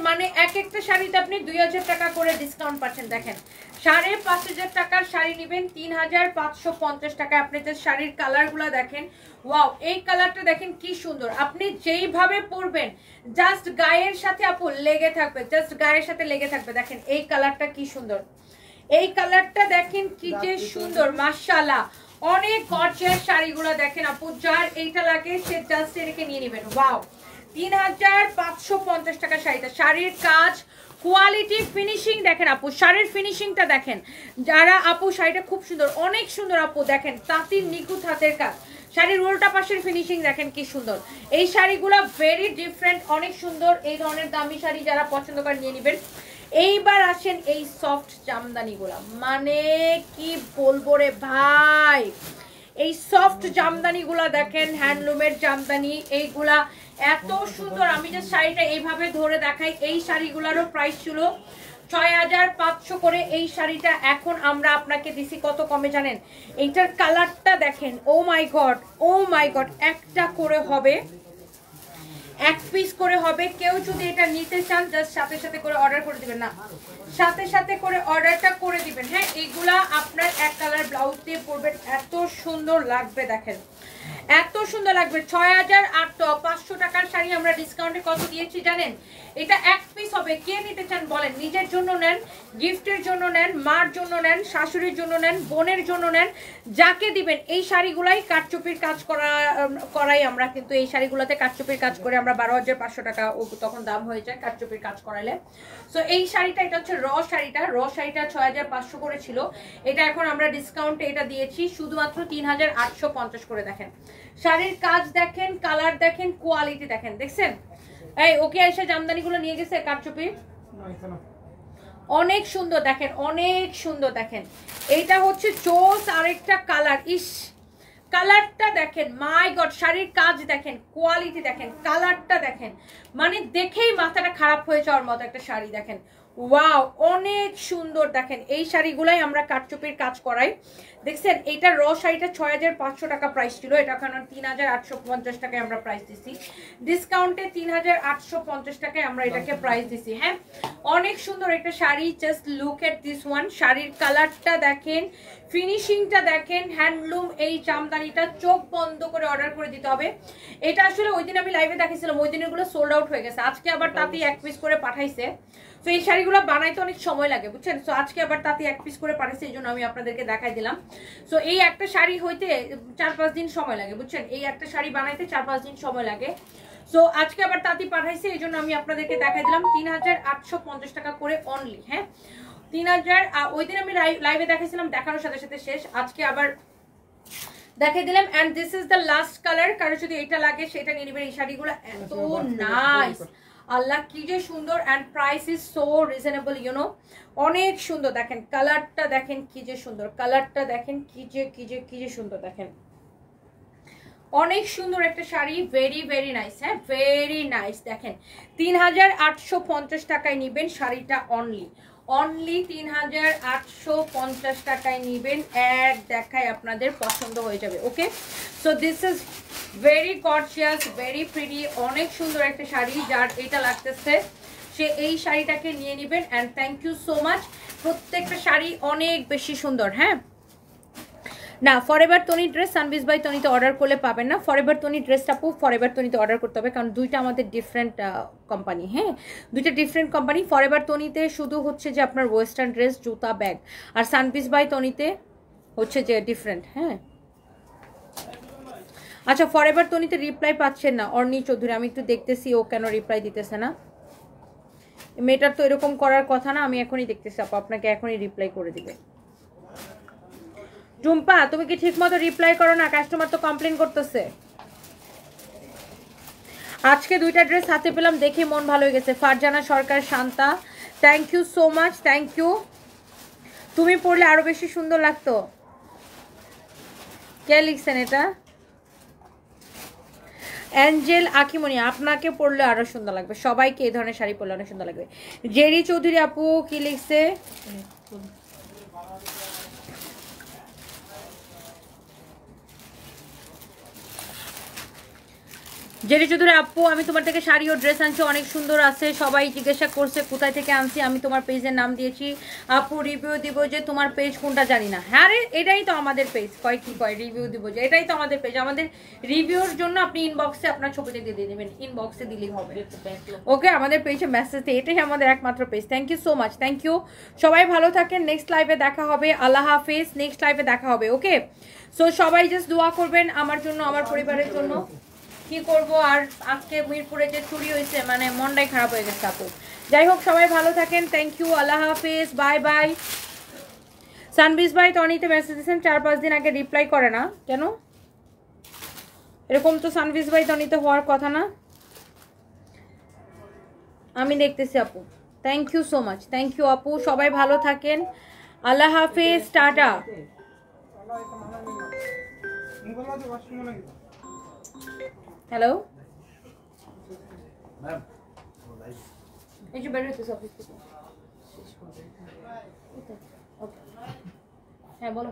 মানে এক একটা শাড়িতে আপনি 2000 টাকা করে ডিসকাউন্ট পাচ্ছেন। দেখেন 5500 টাকার শাড়ি নেবেন 3550 টাকায়। আপনি যে শাড়ির কালারগুলো দেখেন, ওয়াও এই কালারটা দেখেন কি সুন্দর। আপনি যেইভাবে পরবেন জাস্ট গায়ের সাথে আপু লেগে থাকবে, জাস্ট গায়ের সাথে লেগে থাকবে। দেখেন এই কালারটা কি সুন্দর, এই কালারটা দেখেন কি যে সুন্দর, মাশাআল্লাহ। অনেক গর্জিয়াস শাড়িগুলো দেখেন আপু, যার এইটা লাগে সে জাস্ট এটাকে নিয়ে নেবেন। ওয়াও 3550 টাকা শাড়িটা। শাড়ির কাজ, কোয়ালিটি, ফিনিশিং দেখেন আপু, শাড়ির ফিনিশিংটা দেখেন। যারা আপু শাড়িটা খুব সুন্দর, অনেক সুন্দর আপু, দেখেন তাঁতির নিখুঁত হাতের কাজ। শাড়ির উল্টা পাশের ফিনিশিং দেখেন কি সুন্দর। এই শাড়িগুলো ভেরি ডিফারেন্ট, অনেক সুন্দর। এই ধরনের দামি শাড়ি যারা পছন্দ করেন নিয়ে নেবেন। এইবার আসেন এই সফট জামদানিগুলা, মানে কি বলবো রে ভাই, এই সফট জামদানিগুলা দেখেন, হ্যান্ডলুমের জামদানি, এইগুলা এত সুন্দর। আমি যে শাড়িটা এইভাবে ধরে দেখাই, এই শাড়িগুলোরও প্রাইস ছিল 6500 করে। এই শাড়িটা এখন আমরা আপনাকে দিছি কত কমে জানেন? এইটার কালারটা দেখেন, ও মাই গড, ও মাই গড। একটা করে হবে, এক পিস করে হবে। কেউ যদি এটা নিতে চান জাস্ট সাথে সাথে করে অর্ডার করে দিবেন, না সাথে সাথে করে অর্ডারটা করে দিবেন। হ্যাঁ, এইগুলা আপনার এক কালার ব্লাউজ দিয়ে পরবেন, এত সুন্দর লাগবে। দেখেন এত সুন্দর লাগবে। 6500 টাকার শাড়ি আমরা ডিসকাউন্টে কত দিয়েছি জানেন? এটা এক পিস হবে। কে নিতে চান বলেন? নিজের জন্য নেন, গিফটের জন্য নেন, মার জন্য নেন, শাশুড়ির জন্য নেন, বোনের জন্য নেন, যাকে দিবেন। এই শাড়িগুলাই কারচুপির কাজ করাই আমরা, কিন্তু এই শাড়িগুলোতে কারচুপির কাজ করে আমরা 12500 টাকা তখন দাম হয়ে যায় কারচুপির কাজ করাইলে। সো এই শাড়িটা, এটা হচ্ছে র শাড়িটা, 6500 করে ছিল। এটা এখন আমরা ডিসকাউন্টে এটা দিয়েছি শুধুমাত্র 3850 করে। দেখেন শাড়ির কাজ দেখেন, কালার দেখেন, কোয়ালিটি দেখেন। দেখছেন? এই ওকে এসে জামদানিগুলো নিয়ে গেছে কারচুপি, অনেক সুন্দর দেখেন, অনেক সুন্দর দেখেন। এইটা হচ্ছে চোস আরেকটা কালার। ইস কালারটা দেখেন, মাই গড। শাড়ির কাজ দেখেন, কোয়ালিটি দেখেন, কালারটা দেখেন, মানে দেখেই মাথাটা খারাপ হয়ে যাওয়ার মতো একটা শাড়ি। দেখেন ওয়াও, অনেক সুন্দর। দেখেন এই শাড়িগুলাই আমরা কারচুপির কাজ করাই। দেখছেন এইটা র শাড়িটা 6500 টাকা প্রাইস ছিল, এটা এখন 3850 টাকায় আমরা প্রাইস দিছি। ডিসকাউন্টে 3850 টাকায় আমরা এটাকে প্রাইস দিছি। হ্যাঁ, অনেক সুন্দর একটা sari. Just look at this one. শাড়ির কালারটা দেখেন, ফিনিশিংটা দেখেন, হ্যান্ডলুম। এই জামদানিটা চোখ বন্ধ করে অর্ডার করে দিতে হবে। এটা আসলে ওই দিন আমি লাইভে দেখিয়েছিলাম, ওই দিনগুলো সোল্ড আউট হয়ে গেছে। আজকে আবার তাঁতি এক পিস করে পাঠাইছে। তো এই শাড়িগুলো বানাইতে অনেক সময় লাগে বুঝছেন। সো আজকে আবার তাঁতি এক পিস করে পাঠাইছে, এই জন্য আমি আপনাদেরকে দেখাই দিলাম। সো এই একটা শাড়ি হইতে 4-5 দিন সময় লাগে বুঝছেন, এই একটা শাড়ি বানাইতে 4-5 দিন সময় লাগে। সো আজকে আবার তাঁতি পাঠাইছে, এই জন্য আমি আপনাদেরকে দেখাই দিলাম 3850 টাকা করে অনলি। হ্যাঁ 3000। ওই দিন আমি লাইভে দেখাইছিলাম, দেখানোর সাথে সাথে শেষ। আজকে আবার দেখাই দিলাম। And this is the last colour. কারো যদি এটা লাগে সেটা নিয়ে নেবেন। এই শাড়িগুলো এত নাইস, আল্লাহ কি যে সুন্দর। And price is so reasonable, you know, অনেক সুন্দর। দেখেন কালারটা দেখেন কি যে সুন্দর, কালারটা দেখেন কি যে সুন্দর। দেখেন অনেক সুন্দর একটা শাড়ি, ভেরি ভেরি নাইস। হ্যাঁ ভেরি নাইস। দেখেন 3850 টাকায় নিবেন শাড়িটা, অনলি 3850 টাকায় নিবেন। এক দেখায় আপনাদের পছন্দ হয়ে যাবে। Okay, so this is very gorgeous, very pretty, অনেক সুন্দর একটা শাড়ি। যার এটা লাগতেছে সে এই শাড়িটাকে নিয়ে নেবেন। And thank you so much. প্রত্যেকটা শাড়ি অনেক বেশি সুন্দর। হ্যাঁ না, forever Toni dress Sunbiz by তনিতে অর্ডার করলে পাবেন না। ফরএভার তনি ড্রেসটা আপু ফরএভার তনিতে অর্ডার করতে হবে, কারণ দুইটা আমাদের ডিফারেন্ট কোম্পানি। হ্যাঁ দুইটা ডিফারেন্ট কোম্পানি। ফরএভার তনিতে শুধু হচ্ছে যে আপনার ওয়েস্টার্ন ড্রেস, জুতা, ব্যাগ, আর সানবিজ বাই তনিতে হচ্ছে যে ডিফারেন্ট। হ্যাঁ আচ্ছা, ফরএভার তনিতে রিপ্লাই পাচ্ছেন না অর্ণি চৌধুরী, আমি একটু দেখতেছি ও কেন রিপ্লাই দিতেছে না। মেয়েটার তো এরকম করার কথা না। আমি এখনই দেখতেছি আপু, আপনাকে এখনই রিপ্লাই করে দিবে। টুম্পা তুমি কি ঠিক মতো রিপ্লাই করো না? কাস্টমার তো কমপ্লেন করতেছে। আজকে দুইটা ড্রেস হাতে পেলাম, দেখে মন ভালো হয়ে গেছে। Farzana Sarkar, Shanta, thank you so much, thank you. তুমি পরলে আরো বেশি সুন্দর লাগতো। কে লিখছেন এটা? অ্যাঞ্জেল আকিমনি, আপনাকে পরলে আরো সুন্দর লাগবে। সবাইকে এই ধরনের শাড়ি পরলে অনেক সুন্দর লাগবে। জেরি চৌধুরী আপু কি লিখছে? জেরি চৌধুরী আপু, আমি তোমার থেকে শাড়ি ও ড্রেস আনছি, অনেক সুন্দর আছে। সবাই জিজ্ঞাসা করছে কোথায় থেকে আনছি, আমি তোমার পেজের নাম দিয়েছি। আপু রিভিউ দিব যে তোমার পেজ কোনটা জানি না। হ্যাঁ রে, এটাই তো আমাদের পেজ। কয় কি কয় রিভিউ দিব যে, এটাই তো আমাদের পেজ। আমাদের রিভিউর জন্য আপনি ইনবক্সে আপনার ছবিটা দিয়ে দেবেন, ইনবক্সে দিলেই হবে। ওকে, আমাদের পেজে মেসেজ দিয়ে, এটাই আমাদের একমাত্র page. Thank you so much, thank you. সবাই ভালো থাকেন, নেক্সট লাইভে দেখা হবে। আল্লাহ হাফেজ, নেক্সট লাইভে দেখা হবে। ওকে, সো সবাই জাস্ট দোয়া করবেন আমার জন্য, আমার পরিবারের জন্য। কি করব আর, আজকে মিরপুরে যে চুরি হয়েছে, মানে মনটাই খারাপ হয়ে গেছে আপু। যাই হোক, সবাই ভালো থাকেন, থ্যাংক ইউ, আল্লাহ হাফেজ, বাই বাই। সানবিজ ভাই তনিতে মেসেজ দিয়েছেন 4-5 দিন আগে, রিপ্লাই করে না কেন? এরকম তো সানবিজ ভাই তনিতে হওয়ার কথা না। আমি দেখতেছি আপু। Thank you so much, thank you আপু। সবাই ভালো থাকেন, আল্লাহ হাফেজ, টাটা। হ্যালো, এই যে বের হইতেছে অফিস থেকে। হ্যাঁ বলো।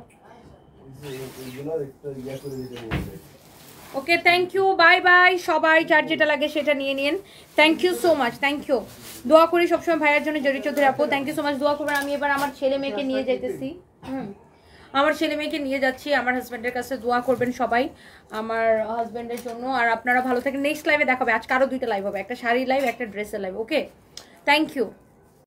Okay, thank you, bye bye. সবাই যার যেটা লাগে সেটা নিয়ে নিন। Thank you so much, thank you. দোয়া করি সবসময় ভাইয়ের জন্য, জেরি চৌধুরী আপু, থ্যাংক ইউ সো মাচ। দোয়া করবেন। আমি এবার আমার ছেলে মেয়েকে নিয়ে যাইতেছি। আমার ছেলে মেয়েকে নিয়ে যাচ্ছি আমার হাজব্যান্ডের কাছে। দোয়া করবেন সবাই আমার হাজব্যান্ডের জন্য। আর আপনারা ভালো থাকেন। নেক্সট লাইভে দেখাবে। আজকে আরও 2টা লাইভ হবে, একটা শাড়ি লাইভ, একটা ড্রেসের লাইভ। Okay, thank you.